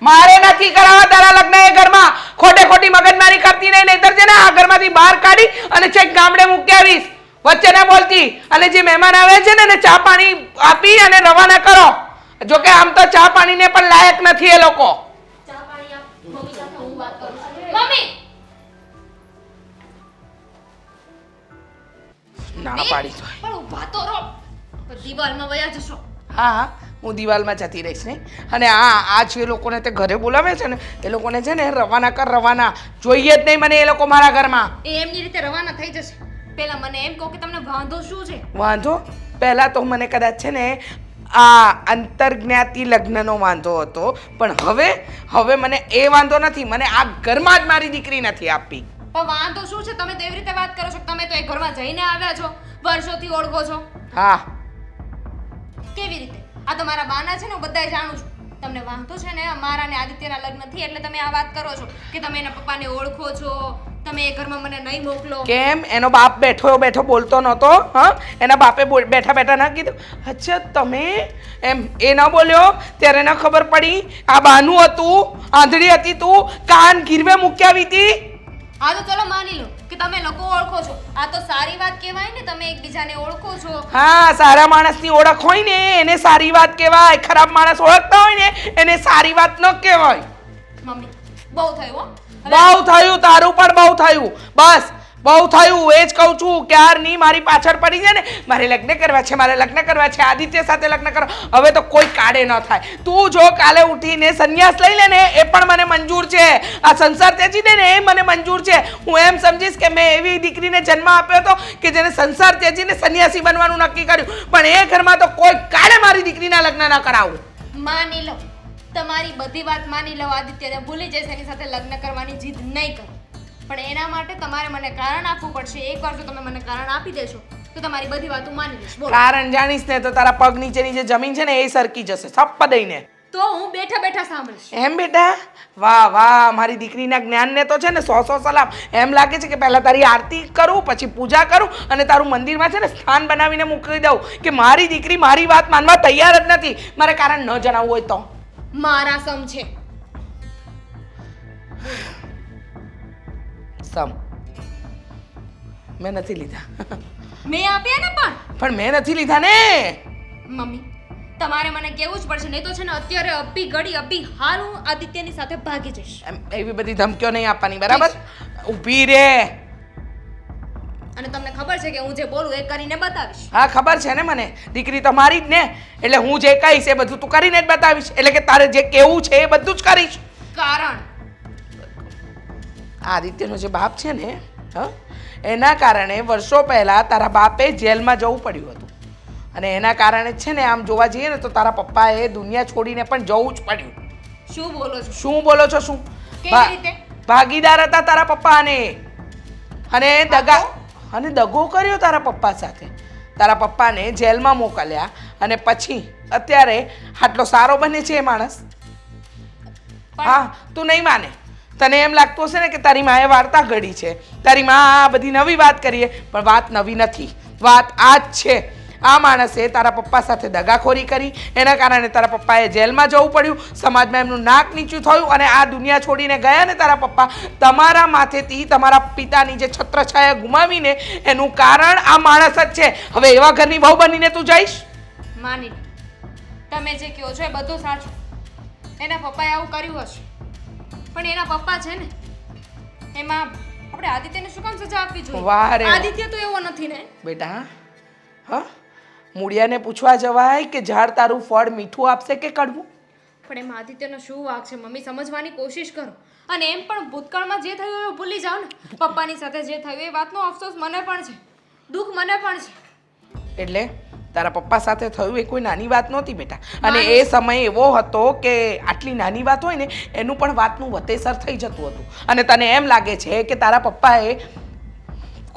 મારે નથી કરાવવા તારા લગ્ન એ ઘરમાં. ખોટે ખોટી મગજમારી કરતી નહીં, નહીતર છે ને આ ઘરમાંથી બહાર કાઢી અને છેક ગામડે મૂકી આવીશ. વચ્ચે ના બોલતી. અને જે મહેમાન આવે છે ને એને ચા પાણી આપી અને રવાના કરો. જો કે આમ તો ચા પાણીને પણ લાયક નથી એ લોકો. ચા પાણી આપ. મમ્મી સાથે હું વાત કરું છું. મમ્મી ના પાડી તો. પણ ઊભા તો રહો. દિવાલમાં વયા જશો. હા હા હું દિવાલમાં જતી રહીશ ને. અને આ જે લોકોને તે ઘરે બોલાવે છે ને એ લોકોને છે ને રવાના કર, રવાના. જોઈએ જ નહીં મને એ લોકો મારા ઘરમાં. એ એમની રીતે રવાના થઈ જશે. પહેલા મને એમ કહો કે તમને વાંધો શું છે? વાંધો પહેલા તો મને કદાચ છે ને આ અંતરજ્ઞાતિ લગ્નનો વાંધો હતો, પણ હવે મને એ વાંધો નથી. મને આ ઘરમાં જ મારી દીકરી નથી આપી. પણ વાંધો શું છે? તમે તેવી રીતે વાત કરો છો. તમે તો એ ઘરમાં જઈને આવ્યા છો, વર્ષોથી ઓળખો છો. હા કેવી રીતે? આ તો મારા બાના છે ને, હું બધાય જાણું છું. તમને વાંધો છે ને મારા ને આદિત્યના લગ્ન થી, એટલે તમે આ વાત કરો છો કે તમે એના પપ્પાને ઓળખો છો, તમે એ ઘરમાં મને નહીં મોકલો. કેમ? એનો બાપ બેઠો બોલતો નહોતો? હા, એના બાપે બેઠા બેઠા ના કીધું? અચ્છા તમે એમ એ ન બોલ્યો ત્યારે ન ખબર પડી? આ બાનું હતું, આંધળી હતી તું, કાન ગીરવે મૂકી આવી હતી. હા તો ચલો માની લો કે તમે લોકો ઓળખો છો. આ તો સારી વાત કહેવાય ને, તમે એકબીજાને ઓળખો છો. હા, સારા માણસની ઓળખ હોય ને એને સારી વાત કહેવાય. ખરાબ માણસ ઓળખતા હોય ને એને સારી વાત ન કહેવાય. મમ્મી બહુ થયું હો. બહુ થયું, તારું પણ બહુ થયું. બસ બહુ થયું. એ જ કહું છું ક્યારની મારી પાછળ પડી જાય ને, મારે લગ્ન કરવા છે, મારે લગ્ન કરવા છે, આદિત્ય સાથે લગ્ન કરવા. હવે તો કોઈ કાળે ન થાય. તું જો કાલે ઉઠીને સંન્યાસ લઈ લે ને એ પણ મને મંજૂર છે. આ સંસાર ત્યજી દે ને એ મને મંજૂર છે. હું એમ સમજીશ કે મેં એવી દીકરીને જન્મ આપ્યો હતો કે જેને સંસાર ત્યજીને સંન્યાસી બનવાનું નક્કી કર્યું, પણ એ ઘરમાં તો કોઈ કાળે મારી દીકરીના લગ્ન ન કરાવું. માની લો, તમારી બધી વાત માની લો. આદિત્યને ભૂલી જઈશ, એની સાથે લગ્ન કરવાની જીદ નહીં કરો. પણ એના માટે તમારે મને કારણ આપવું પડશે. એકવાર જો તમે મને કારણ આપી દેશો તો તમારી બધી વાત હું માની લઈશ. બોલો. કારણ જાણીશ ને તો તારા પગ નીચેની જે જમીન છે ને એ સરકી જશે સપ્પ દઈને. તો હું બેઠા બેઠા સાંભળીશ. એમ બેટા? વાહ વાહ, મારી દીકરીના જ્ઞાનને તો છે ને 100 સલામ. એમ લાગે છે કે પહેલા તારી આરતી કરું, પછી પૂજા કરું અને તારું મંદિરમાં છે ને સ્થાન બનાવીને મૂકી દઉં કે મારી દીકરી મારી વાત માનવા તૈયાર જ નથી. મારે કારણ ન જણાવવું હોય તો મારા સમ છે. સમ મેં નથી લીધા. મેં આપ્યા ને પણ પણ મેં નથી લીધા ને. મમ્મી તમારે મને કહેવું જ પડશે, નહીં તો છે ને અત્યારે અભી ઘડી અભી હાલ હું આદિત્યની સાથે ભાગી જઈશ. એમ એવી બધી ધમકીઓ નહીં આપવાની, બરાબર? ઊભી રે. અને તમને ખબર છે કે હું જે બોલું એ કરીને બતાવીશ. હા, ખબર છે ને મને. દીકરી તો મારી જ ને, એટલે હું જે કહીશ એ બધું તું કરીને જ બતાવીશ. એટલે કે તારે જે કહેવું છે એ બધું જ કરીશ. કારણ આદિત્યનો જે બાપ છે ને, એના કારણે વર્ષો પહેલા તારા બાપે જેલમાં જવું પડ્યું હતું. અને એના કારણે જ છે ને, આમ જોવા જઈએ ને તો તારા પપ્પાએ દુનિયા છોડીને પણ જવું જ પડ્યું. શું બોલો છો? શું બોલો છો? શું કેવી રીતે? ભાગીદાર હતા તારા પપ્પા અને દગો કર્યો તારા પપ્પા સાથે. તારા પપ્પાને જેલમાં મોકલ્યા અને પછી અત્યારે આટલો સારો બને છે એ માણસ. હા, તું નહીં માને. તને એમ લાગતું હશે ને કે તારી માએ વાર્તા ઘડી છે, તારી મા આ બધી નવી વાત કરીએ, પણ વાત નવી નથી. વાત આ જ છે. આ માણસે તારા પપ્પા સાથે દગાખોરી કરી, એના કારણે તારા પપ્પાએ જેલમાં જવું પડ્યું, સમાજમાં એમનું નાક નીચું થયું અને આ દુનિયા છોડીને ગયા ને તારા પપ્પા. તમારા માથેથી તમારા પિતાની જે છત્રછાયા ગુમાવીને એનું કારણ આ માણસ જ છે. હવે એવા ઘરની વહુ બનીને તું જઈશ? માની લો. તમે જે કહો છો એ બધું સાચું. એના પપ્પાએ આવું કર્યું હશે, પણ એના પપ્પા છે ને, એમાં આપણે આદિત્યને શું કામ સજા આપવી જોઈએ? વાહ રે વાહ. આદિત્ય તો એવો નથી ને. બેટા, હા, મૂળિયાને પૂછવા જવાય કે ઝાડ તારું ફળ મીઠું આપશે કે કડવું? પણ એમાં આદિત્યનો શું વાંક છે? મમ્મી, સમજવાની કોશિશ કરો. અને એમ પણ ભૂતકાળમાં જે થયું એ ભૂલી જાઓ ને. પપ્પાની સાથે જે થયું એ વાતનો અફસોસ મને પણ છે, દુઃખ મને પણ છે. એટલે તારા પપ્પા સાથે થયું એ કોઈ નાની વાત નહોતી બેટા. અને એ સમય એવો હતો કે આટલી નાની વાત હોય ને એનું પણ વાતનું વતેસર થઈ જતું હતું. અને તને એમ લાગે છે કે તારા પપ્પાએ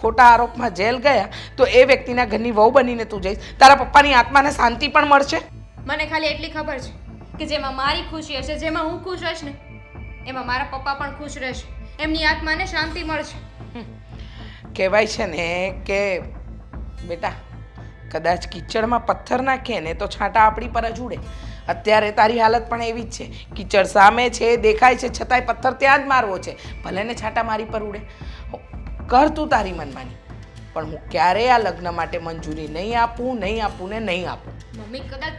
ખોટા આરોપમાં જેલ ગયા તો એ વ્યક્તિના ઘરની વહુ બનીને તું જઈશ, તારા પપ્પાની આત્માને શાંતિ પણ મળશે? મને ખાલી એટલી ખબર છે કે જેમાં મારી ખુશી હશે, જેમાં હું ખુશ રહીશ ને, એમાં મારા પપ્પા પણ ખુશ રહેશે, એમની આત્માને શાંતિ મળશે. કહેવાય છે ને કે બેટા, કદાચ કિચડમાં પથ્થર નાખીએ ને તો છાંટા આપણી પર જ ઉડે. અત્યારે તારી હાલત પણ એવી જ છે. કિચડ સામે છે, દેખાય છે, છતાંય પથ્થર ત્યાં જ મારવો છે. ભલે ને છાંટા મારી પર ઉડે. કર તું તારી મનમાની, પણ હું ક્યારેય આ લગ્ન માટે મંજૂરી નહીં આપું ને નહીં આપું. મમ્મી, કદાચ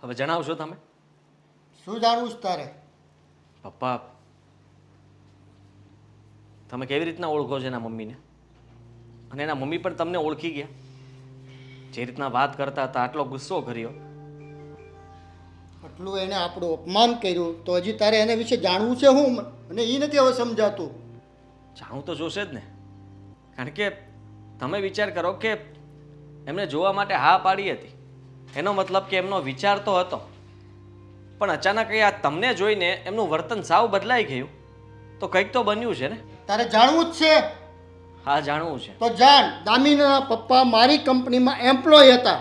હવે જણાવશો તમે? શું જાણવું છે તારે? પપ્પા, તમે કેવી રીતના ઓળખો છો એના મમ્મીને? અને એના મમ્મી પણ તમને ઓળખી ગયા? જે રીતના વાત કરતા હતા, આટલો ગુસ્સો કર્યો. આટલું એને આપણું અપમાન કર્યું તો હજી તારે એને વિશે જાણવું છે હું? અને એ નથી હવે સમજાતું. જાણવું તો જોશે જ ને, કારણ કે તમે વિચાર કરો કે એમને જોવા માટે હા પાડી હતી, એનો મતલબ કે એમનો વિચાર તો હતો, પણ અચાનક આ તમને જોઈને એમનું વર્તન સાવ બદલાઈ ગયું, તો કંઈક તો બન્યું છે ને. તારે જાણવું જ છે? હા, જાણવું છે. તો જાણ. દામિનીના પપ્પા મારી કંપનીમાં એમ્પ્લોય હતા.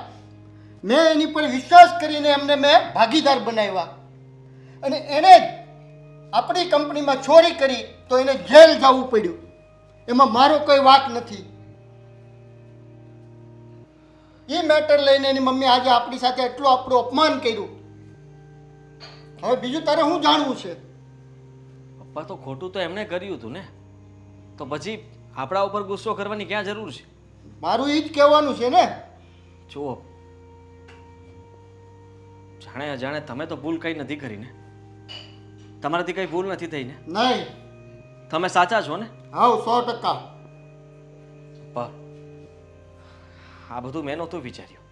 મેં એની પર વિશ્વાસ કરીને એમને મેં ભાગીદાર બનાવ્યા, અને એને જ આપણી કંપનીમાં ચોરી કરી તો એને જેલ જવું પડ્યું. એમાં મારો કોઈ વાંક નથી. એ મેટર લઈને એની મમ્મી આજે આપણી સાથે એટલું આપણું અપમાન કર્યું. હવે બીજું તારે શું જાણવું છે? પપ્પા, તો ખોટું તો એમણે કર્યું હતું ને, તો પછી આપણા ઉપર ગુસ્સો કરવાની ક્યાં જરૂર છે? મારું એ જ કહેવાનું છે ને. જુઓ, જાણે અજાણે તમે તો ભૂલ કંઈ નથી કરી ને? તમારાથી કંઈ ભૂલ નથી થઈ ને? નહીં. તમે સાચા છો ને? હા, 100%. પપ્પા, આ બધું મેં નહોતું વિચાર્યું.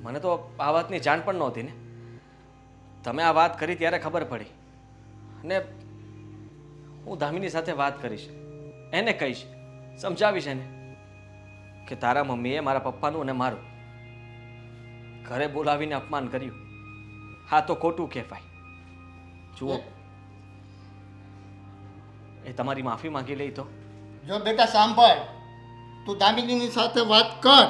મને તો આ વાતની જાણ પણ નહોતી ને. તમે આ વાત કરી ત્યારે ખબર પડી, અને હું દામિની સાથે વાત કરીશ, એને કહીશ, સમજાવીશ એને કે તારા મમ્મીએ મારા પપ્પાનું અને મારું ઘરે બોલાવીને અપમાન કર્યું. હા, તો ખોટું કહેવાય. જુઓ, એ તમારી માફી માંગી લઈ તો. જો બેટા સાંભળ, તું દામિનીની સાથે વાત કર,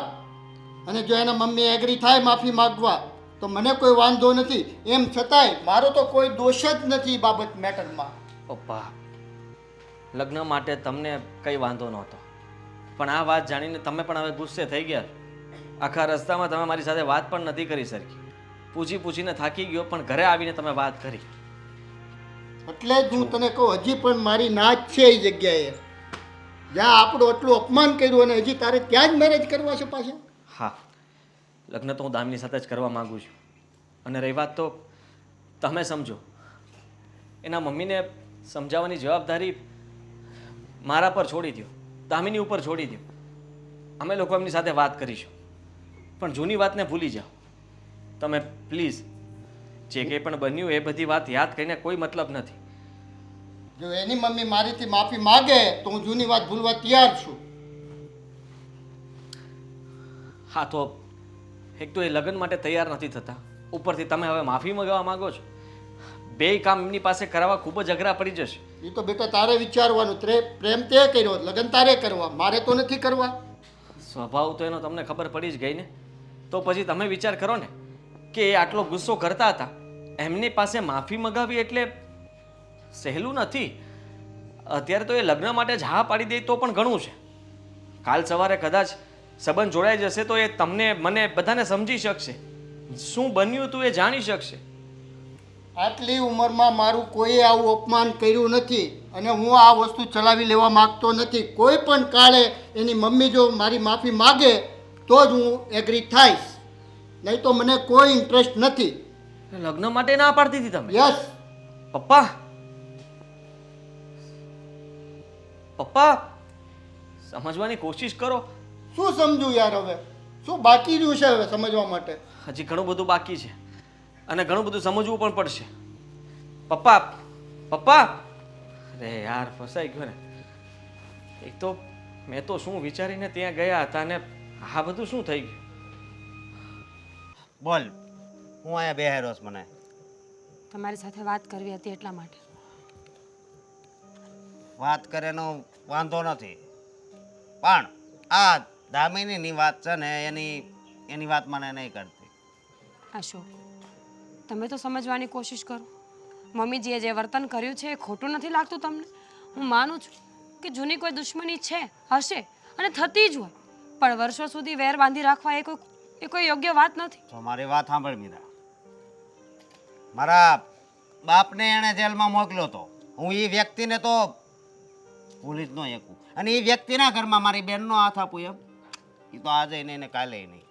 અને જો એના મમ્મી એગ્રી થાય માફી માગવા તો મને કોઈ વાંધો નથી. એમ છતાંય મારો તો કોઈ દોષ જ નથી બાબત મેટરમાં. પપ્પા, લગ્ન માટે તમને કંઈ વાંધો નહોતો, પણ આ વાત જાણીને તમે પણ હવે ગુસ્સે થઈ ગયા. આખા રસ્તામાં તમે મારી સાથે વાત પણ નથી કરી સરખી. પૂછીને થાકી ગયો, પણ ઘરે આવીને તમે વાત કરી. એટલે જ હું તને કહું, હજી પણ મારી ના જ છે એ જગ્યાએ જ્યાં આપણું આટલું અપમાન કર્યું, અને હજી તારે ત્યાં જ મેરેજ કરવા છે પાછા? હા, લગ્ન તો હું દામિની સાથે જ કરવા માગું છું. અને રહી વાત તો તમે સમજો, એના મમ્મીને સમજાવવાની જવાબદારી મારા પર છોડી દો, દામિની ઉપર છોડી દો. અમે લોકો એમની સાથે વાત કરીશું, પણ જૂની વાતને ભૂલી જાઓ તમે પ્લીઝ. જે કંઈ પણ બન્યું એ બધી વાત યાદ કરીને કોઈ મતલબ નથી. જો એની મમ્મી મારીથી માફી માગે તો હું જૂની વાત ભૂલવા તૈયાર છું. હા તો એક તો એ લગ્ન માટે તૈયાર નથી થતા, ઉપરથી તમે હવે માફી મંગાવવા માંગો છો. બેય કામ એમની પાસે કરાવવા ખૂબ જ અઘરા પડી જશે. એ તો બેટા તારે વિચારવાનું. પ્રેમ તે કર્યો, લગ્ન તારે કરવા, મારે તો નથી કરવા. સ્વભાવ તો એનો તમને ખબર પડી જ ગઈ ને, તો પછી તમે વિચાર કરો ને કે એ આટલો ગુસ્સો કરતા હતા, એમની પાસે માફી મંગાવી એટલે સહેલું નથી. અત્યારે તો એ લગ્ન માટે જ હા પાડી દે તો પણ ઘણું છે. કાલ સવારે કદાચ સંબંધ જોડાઈ જશે તો એ તમને મને બધાને સમજી શકશે, શું બન્યું હતું એ જાણી શકશે. આટલી ઉંમરમાં મારું કોઈએ આવું અપમાન કર્યું નથી અને હું આ વસ્તુ ચલાવી લેવા માંગતો નથી. કોઈ પણ કાળે એની મમ્મી જો મારી માફી માગે તો જ હું એગ્રી થઈશ, નહીં તો મને કોઈ ઇન્ટરેસ્ટ નથી. લગ્ન માટે ના પાડતી હતી તમે? યસ. પપ્પા, પપ્પા સમજવાની કોશિશ કરો. શું સમજું યાર? હવે શું બાકી રહ્યું છે હવે સમજવા માટે? હજી ઘણું બધું બાકી છે અને ઘણું બધું સમજવું પણ પડશે. પપ્પા, પપ્પા, અરે યાર ફસાઈ ગયો ને. એક તો મેં તો શું વિચારીને ત્યાં ગયા હતા ને આ બધું શું થઈ ગયું? બોલ, હું અહીંયા બેહાર્યો છું. મને તમારી સાથે વાત કરવી હતી એટલા માટે. વાત કરેનો વાંધો નથી, પણ આ દામિનીની વાત છે ને એની વાત મને નહીં કરતી. અશોક, તમે તો સમજવાની કોશિશ કરો. મમ્મીજીએ જે વર્તન કર્યું છે એ ખોટું નથી લાગતું તમને? હું માનું છું કે જૂની કોઈ દુશ્મની છે, હશે અને થતી જ હોય, પણ વર્ષો સુધી વેર બાંધી રાખવા એ કોઈ યોગ્ય વાત નથી. તો મારી વાત સાંભળ મીરા. મારા બાપને એણે જેલમાં મોકલ્યો હતો, હું એ વ્યક્તિને તો ભૂલી જ ન શકું. અને એ વ્યક્તિના ઘરમાં મારી બેનનો હાથ આપું એમ એ તો આજે નહીં ને કાલે નહીં.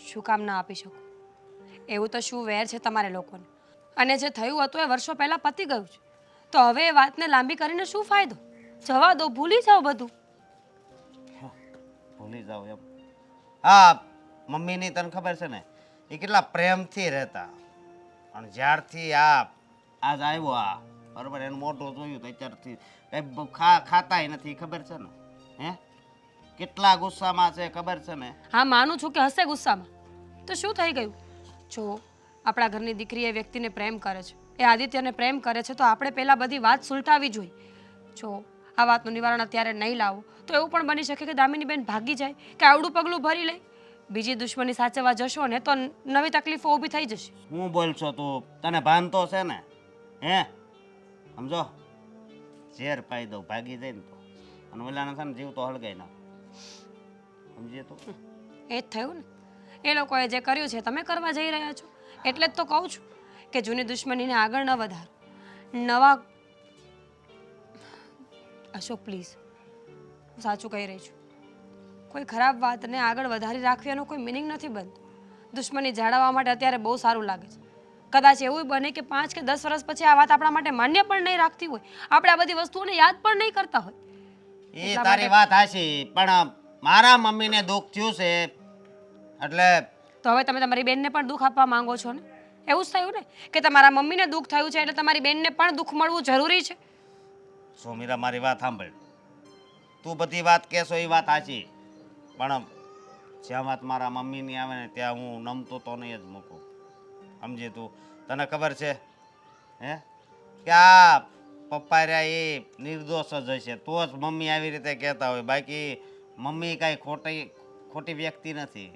શું કામ ના આપી શકું? એવું તો શું વેર છે તમારે લોકોને? અને જે થયું હતું એ વર્ષો પહેલાં પતી ગયું છે, તો હવે એ વાતને લાંબી કરીને શું ફાયદો? જવા દો, ભૂલી જાઓ બધું. ભૂલી જાવ એમ? હા, મમ્મીની તને ખબર છે ને એ કેટલા પ્રેમથી રહેતા, અને જ્યારથી આજ આવ્યો બરાબર એનું મોઢું જોયું તો અત્યારથી કંઈ ખાતાય નથી. ખબર છે ને? હે, કેટલા ગુસ્સામાં છે ખબર છે ને? હા, માનું છું કે હશે ગુસ્સામાં, તો શું થઈ ગયું? જો આપણા ઘરની દીકરી એ વ્યક્તિને પ્રેમ કરે છે, એ આદિત્યને પ્રેમ કરે છે, તો આપણે પહેલાં બધી વાત સુલટાવી જોઈએ. જો આ વાતનું નિવારણ અત્યારે નહીં લાવો તો એવું પણ બની શકે કે દામિની બેન ભાગી જાય કે આવડું પગલું ભરી લે. બીજી દુશ્મની સાચવવા જશો ને તો નવી તકલીફો ઊભી થઈ જશે. હું બોલશો તું? તને ભાન તો છે ને? હે, સમજો, ઝેર પાઈ દઉં ભાગી જાય ને તો, અને ઓલાને છે ને જીવ તો હળગાઈ નાખ. સમજીએ તો એ જ થયું ને. એ લોકોએ જે કર્યું છે તમે કરવા જઈ રહ્યા છો, એટલે જ તો કહું છું કે જૂની દુશ્મનીને આગળ ન વધારો. નવા અશોક પ્લીઝ, હું સાચું કહી રહી છું. કોઈ ખરાબ વાતને આગળ વધારી રાખવી એનો કોઈ મિનિંગ નથી બનતો. દુશ્મની જાળવવા માટે અત્યારે બહુ સારું લાગે છે. કદાચ એવું બને કે 5 કે 10 વર્ષ પછી આ વાત આપણા માટે માન્ય પણ નહીં રાખતી હોય, આપણે આ બધી વસ્તુઓને યાદ પણ નહીં કરતા હોય. એ તારી વાત હાચી, પણ મારા મમ્મીને દુઃખ થયું છે એટલે તો હવે તમે તમારી બેનને પણ દુઃખ આપવા માંગો છો ને? એવું જ થયું ને કે તમારા મમ્મીને દુઃખ થયું છે એટલે તમારી બેનને પણ દુઃખ મળવું જરૂરી છે? સોમીરા, મારી વાત સાંભળ. તું બધી વાત કહેશો એ વાત સાચી, પણ જ્યાં વાત મારા મમ્મીની આવે ને ત્યાં હું નમતો તો નહીં જ મૂકું. સમજી તું? તને ખબર છે હે કે આ પપ્પા રહ્યા એ નિર્દોષ જ હશે તો જ મમ્મી આવી રીતે કહેતા હોય, બાકી મમ્મી કાંઈ ખોટી વ્યક્તિ નથી.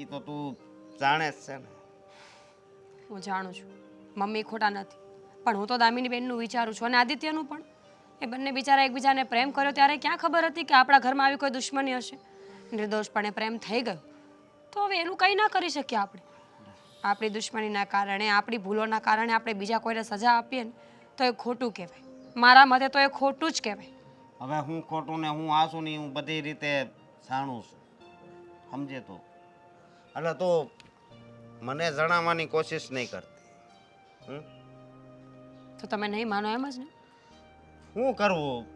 એ તો તું જાણે જ છે ને. હું જાણું છું મમ્મી ખોટા નથી, પણ હું તો દામિની બેનનું વિચારું છું અને આદિત્યનું પણ. એ બંને બિચારા એકબીજાને પ્રેમ કર્યો ત્યારે ક્યાં ખબર હતી કે આપણા ઘરમાં આવી કોઈ દુશ્મની હશે? નિર્દોષપણે પ્રેમ થઈ ગયો તો હવે એનું કંઈ ના કરી શકીએ આપણે. આપણી દુશ્મનીના કારણે, આપણી ભૂલોના કારણે આપણે બીજા કોઈને સજા આપીએ ને તો એ ખોટું કહેવાય. મારા મતે તો એ ખોટું જ કહેવાય. હવે હું ખોટું ને હું આસું નહીં, હું બધી રીતે જાણું છું. સમજે તો. એટલે તો મને જણાવવાની કોશિશ નહીં કરતી. તો તમે નહીં માનો એમ જ ને? શું કરવું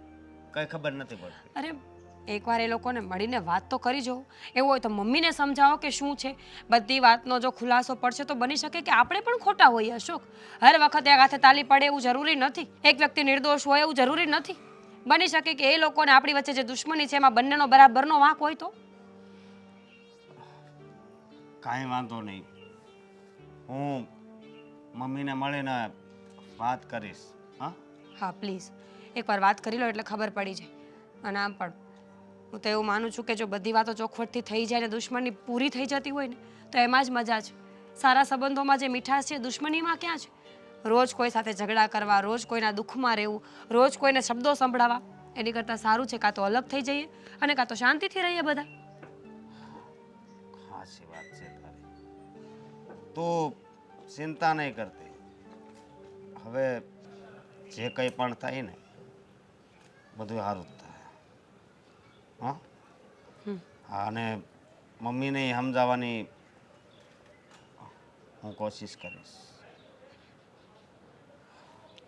કઈ ખબર નથી પડતી. અરે એકવાર એ લોકોને મળીને વાત તો કરી જો. એવું હોય તો મમ્મીને સમજાવો કે શું છે. બધી વાતનો જો ખુલાસો પડશે તો બની શકે કે આપણે પણ ખોટા હોઈએ અશોક. હર વખતે આ હાથે તાલી પડે એવું જરૂરી નથી. એક વ્યક્તિ નિર્દોષ હોય એવું જરૂરી નથી. બની શકે કે એ લોકોને આપણી વચ્ચે જે દુશ્મની છે એમાં બંનેનો બરાબરનો વાંક હોય તો. કાંઈ વાંધો નહીં, હું મમ્મીને મળીને વાત કરીશ. હા હા પ્લીઝ એકવાર વાત કરી લો એટલે ખબર પડી જાય. અને આમ પણ હું તો એવું માનું છું કે જો બધી વાતો ચોખવટથી થઈ જાય ને દુશ્મની પૂરી થઈ જતી હોય ને તો એમાં જ મજા છે. સારા સંબંધોમાં જે મીઠાશ છે દુશ્મનીમાં ક્યાં છે? રોજ કોઈ સાથે ઝઘડા કરવા, રોજ કોઈના દુઃખમાં રહેવું, રોજ કોઈને શબ્દો સંભળાવવા, એની કરતાં સારું છે કાં તો અલગ થઈ જઈએ અને કાં તો શાંતિથી રહીએ બધા. સાચી વાત છે તારી. તું ચિંતા નહીં કરતી. હવે જે કંઈ પણ થાય ને બધું સારું જ થાય. હા હા, અને મમ્મીને સમજાવવાની હું કોશિશ કરીશ.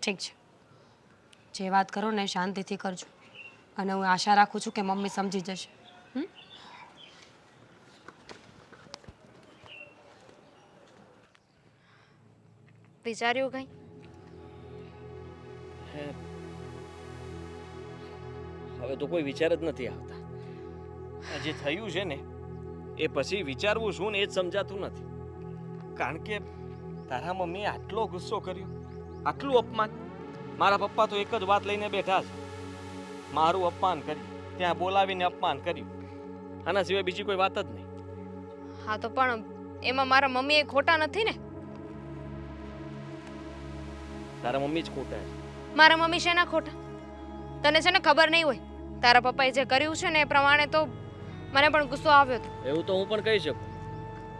ઠીક છે, જે વાત કરો ને એ શાંતિથી કરજો અને હું આશા રાખું છું કે મમ્મી સમજી જશે. વિચાર્યું કંઈ? હવે તો કોઈ વિચાર જ નથી આવતા. આ જે થયું છે ને એ પછી વિચારવું શું ને એ જ સમજાતું નથી. કારણ કે તારા મમ્મીએ આટલો ગુસ્સો કર્યો, આટલું અપમાન. મારા પપ્પા તો એક જ વાત લઈને બેઠા છે, મારું અપમાન કર્યું, ત્યાં બોલાવીને અપમાન કર્યું. આના સિવાય બીજી કોઈ વાત જ નહીં. હા તો પણ એમાં મારા મમ્મી એ ખોટા નથી ને? તારા મમ્મી જ ખોટા છે. મારા મમ્મી શેના ખોટા? તને છે ને ખબર નહીં હોય. તારા પપ્પાએ જે કર્યું છે ને એ પ્રમાણે તો મને પણ ગુસ્સો આવ્યો હતો. એવું તો હું પણ કહી શકું.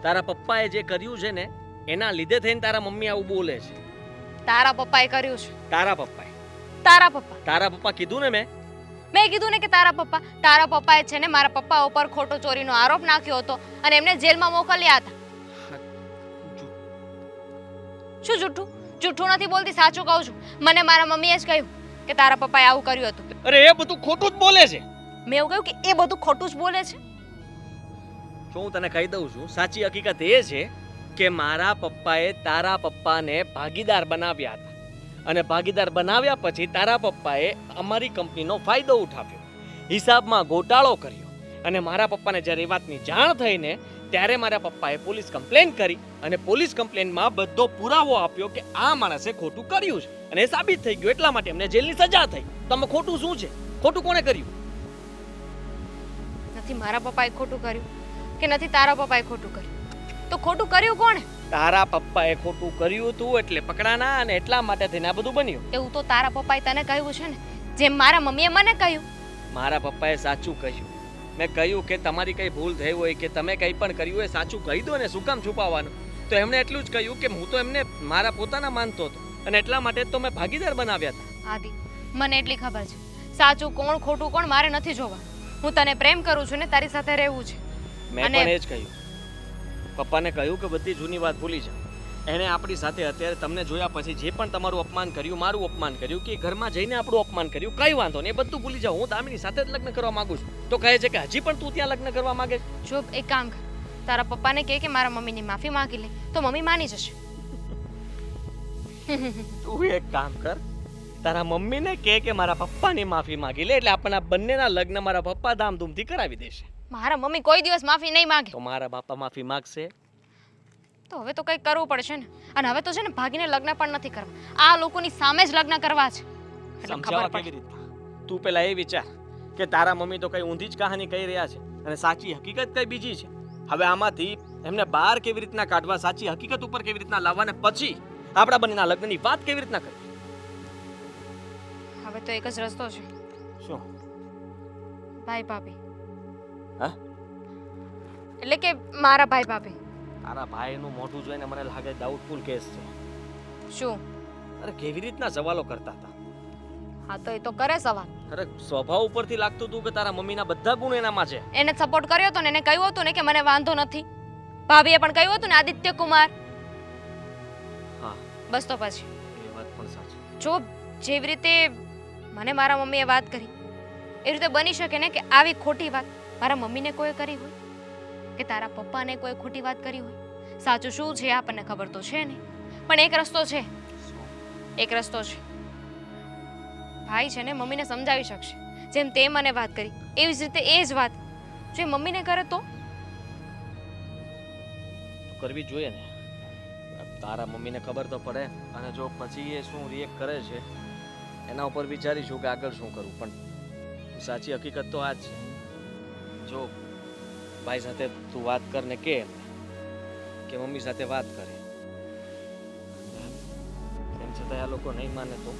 તારા પપ્પાએ જે કર્યું છે ને એના લીધે થઈને તારા મમ્મી આવું બોલે છે. તારા પપ્પાએ કર્યું છે? તારા પપ્પાએ. તારા પપ્પા કીધું ને મેં કીધું ને કે તારા પપ્પાએ છે ને મારા પપ્પા ઉપર ખોટો ચોરીનો આરોપ નાખ્યો હતો અને એમને જેલમાં મોકલ્યા હતા. શું જૂઠું? જૂઠું નથી બોલતી, સાચું કહું છું. મને મારા મમ્મીએ જ કહ્યું કે તારા પપ્પાએ આવું કર્યું હતું. અરે એ બધું ખોટું જ બોલે છે. મેં એવું કહ્યું કે એ બધું ખોટું જ બોલે છે? જો હું તને કહી દઉં છું, સાચી હકીકત એ છે કે મારા પપ્પાએ તારા પપ્પાને ભાગીદાર બનાવ્યા હતા અને ભાગીદાર બનાવ્યા પછી તારા પપ્પાએ અમારી કંપનીનો ફાયદો ઉઠાવ્યો, હિસાબમાં ગોટાળો કર્યો અને મારા પપ્પાને જ્યારે એ વાતની જાણ થઈને ત્યારે મારા પપ્પાએ પોલીસ કમ્પ્લેન કરી અને પોલીસ કમ્પ્લેનમાં બધો પુરાવો આપ્યો કે આ માણસે ખોટું કર્યું છે અને એ સાબિત થઈ ગયું. એટલા માટે એમને જેલની સજા થઈ. તમે ખોટું શું છે? ખોટું કોણે કર્યું? નથી મારા પપ્પાએ ખોટું કર્યું કે નથી તારા પપ્પાએ ખોટું કર્યું, તો ખોટું કર્યું કોણે? તારા પપ્પાએ ખોટું કર્યું હતું એટલે પકડાના અને એટલા માટે થઈને આ બધું બન્યું. એવું તો તારા પપ્પાએ તને કહ્યું છે ને, જેમ મારા મમ્મીએ મને કહ્યું. મારા પપ્પાએ સાચું કહ્યું. મેં કહ્યું કે તમારી કઈ ભૂલ થઈ હોય કે તમે કંઈ પણ કર્યું હોય સાચું કહી દો ને, શું કામ છુપાવવાનું? તો એમણે એટલું જ કહ્યું કે હું તો એમને મારા પોતાના માનતો હતો અને એટલા માટે તો મેં ભાગીદાર બનાવ્યા હતા. આદિ, મને એટલી ખબર છે, સાચું કોણ ખોટું કોણ મારે નથી જોવા. હું તને પ્રેમ કરું છું ને તારી સાથે રહેવું છે. મેં પણ એ જ કહ્યું. પપ્પાને કહ્યું કે બધી જૂની વાત ભૂલી જાઓ. એણે આપણી સાથે અત્યારે તમને જોયા પછી જે પણ તમારું અપમાન કર્યું, મારું અપમાન કર્યું, કે ઘરમાં જઈને આપણું અપમાન કર્યું, કઈ વાંધો નહીં, એ બધું ભૂલી જાઓ. હું દામિની સાથે જ લગ્ન કરવા માંગુ છું. તો કહે છે કે હજી પણ તું ત્યાં લગ્ન કરવા માંગે છે? જો એક કામ કર, તારા પપ્પાને કહે કે મારા મમ્મીની માફી માંગી લે તો મમ્મી માની જશે. તું એક કામ કર, તારા મમ્મીને કહે કે મારા પપ્પાની માફી માંગી લે, એટલે આપણા બંનેના લગ્ન મારા પપ્પા ધામધૂમથી કરાવી દેશે. મારા મમ્મી કોઈ દિવસ માફી નહીં માંગે. તો મારા બાપા માફી માંગશે તો હવે તો કંઈક કરવું પડશે ને. અને હવે તો છે ને ભાગીને લગ્ન પણ નથી કરવા, આ લોકોની સામે જ લગ્ન કરવા છે. એટલે સમજાવવા ખબર કેવી પડે. રીતના? તું પેલા એ વિચાર કે તારા મમ્મી તો કઈ ઊંધી જ કહાની કહી રહ્યા છે અને સાચી હકીકત કઈ બીજી છે. હવે આમાંથી એમને બહાર કેવી રીતના કાઢવા, સાચી હકીકત ઉપર કેવી રીતના લાવવા ને પછી આપણા બંનેના લગ્નની વાત કેવી રીતના કરવી? હવે તો એક જ રસ્તો છે, શું? ભાઈ ભાભી. હા? એટલે કે મારા ભાઈ ભાભી. તારા ભાઈનું મોઢું જોઈને મને લાગે ડાઉટફુલ કેસ છે. શું? અરે કેવી રીતના સવાલો કરતા હતા. હા તો એ તો કરે સવાલ. અરે સ્વભાવ ઉપરથી લાગતું હતું કે તારા મમ્મીના બધા ગુણ એનામાં છે. એને સપોર્ટ કર્યો હતો ને એને કહ્યું હતું ને કે મને વાંધો નથી. ભાભીએ પણ કહ્યું હતું ને આદિત્ય કુમાર. હા બસ તો પછી એ વાત પણ સાચી. જો જેવી રીતે મને મારા મમ્મીએ વાત કરી એ રીતે બની શકે ને કે આવી ખોટી વાત મારા મમ્મીને કોઈ કરી હોય કે તારા પપ્પાને કોઈ ખોટી વાત કરી હોય. સાચું શું છે આપણને ખબર તો છે નહીં, પણ એક રસ્તો છે. એક રસ્તો છે. ભાઈ છે ને મમ્મીને સમજાવી શકશે. જેમ તે મને વાત કરી એવી જ રીતે એ જ વાત જો એ મમ્મીને કરે તો કરવી જોઈએ ને. તારા મમ્મીને ખબર તો પડે, અને જો પછી એ શું રિએક્ટ કરે છે એના ઉપર વિચારીશું કે આગળ શું કરવું. પણ સાચી હકીકત તો આ જ છે. જો ભાઈ સાથે તું વાત કર ને કે મમ્મી સાથે વાત કરે, તેમ છતાં આ લોકો નહીં માને તો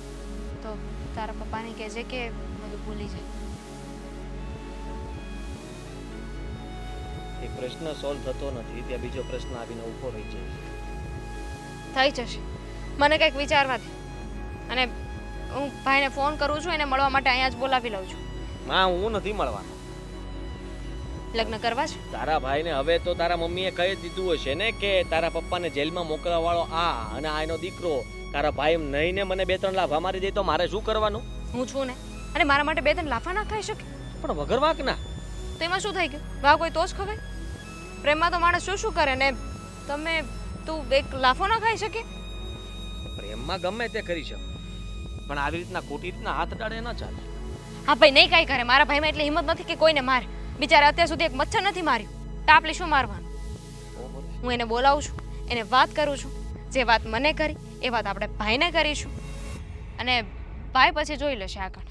તારા પપ્પાને કહેજે કે બધું ભૂલી જાય. એક પ્રશ્ન સોલ્વ થતો નથી ત્યાં બીજો પ્રશ્ન આવીને ઊભો રહી જાય. થઈ જશે. મને કંઈક વિચારવા દે. અને હું ભાઈને ફોન કરું છું, એને મળવા માટે અહીંયા જ બોલાવી લઉં છું. હા, હું નથી મળવાનો. લગ્ન કરવા છે? તારા ભાઈને હવે તો તારા મમ્મીએ કહી દીધું હશે ને કે તારા પપ્પાને જેલમાં મોકલવા વાળો આ અને આ એનો દીકરો. તારા ભાઈ એમ નહીં ને મને 2-3 લાફા મારી દે તો મારે શું કરવાનું? હું છું ને, અને મારા માટે 2-3 લાફા ના ખાઈ શકે? પણ વગર વાંક ના. તો એમાં શું થઈ ગયું? વાહ કોઈ તો જ ખવાય. પ્રેમમાં તો માણસ શું શું કરે ને તું એક લાફો ના ખાઈ શકે? પ્રેમમાં ગમે તે કરી શકે, પણ આવી રીતના ખોટી રીતના હાથ ડાળે ન ચાલે. હા ભાઈ નહીં કાંઈ કરે. મારા ભાઈમાં એટલી હિંમત નથી કે કોઈને મારે. બિચારા અત્યાર સુધી એક મચ્છર નથી માર્યું. ટાપલી શું મારવાનું? હું એને બોલાવું છું, એને વાત કરું છું. જે વાત મને કરી એ વાત આપણે ભાઈને કરીશું, અને ભાઈ પછી જોઈ લેશે આગળ.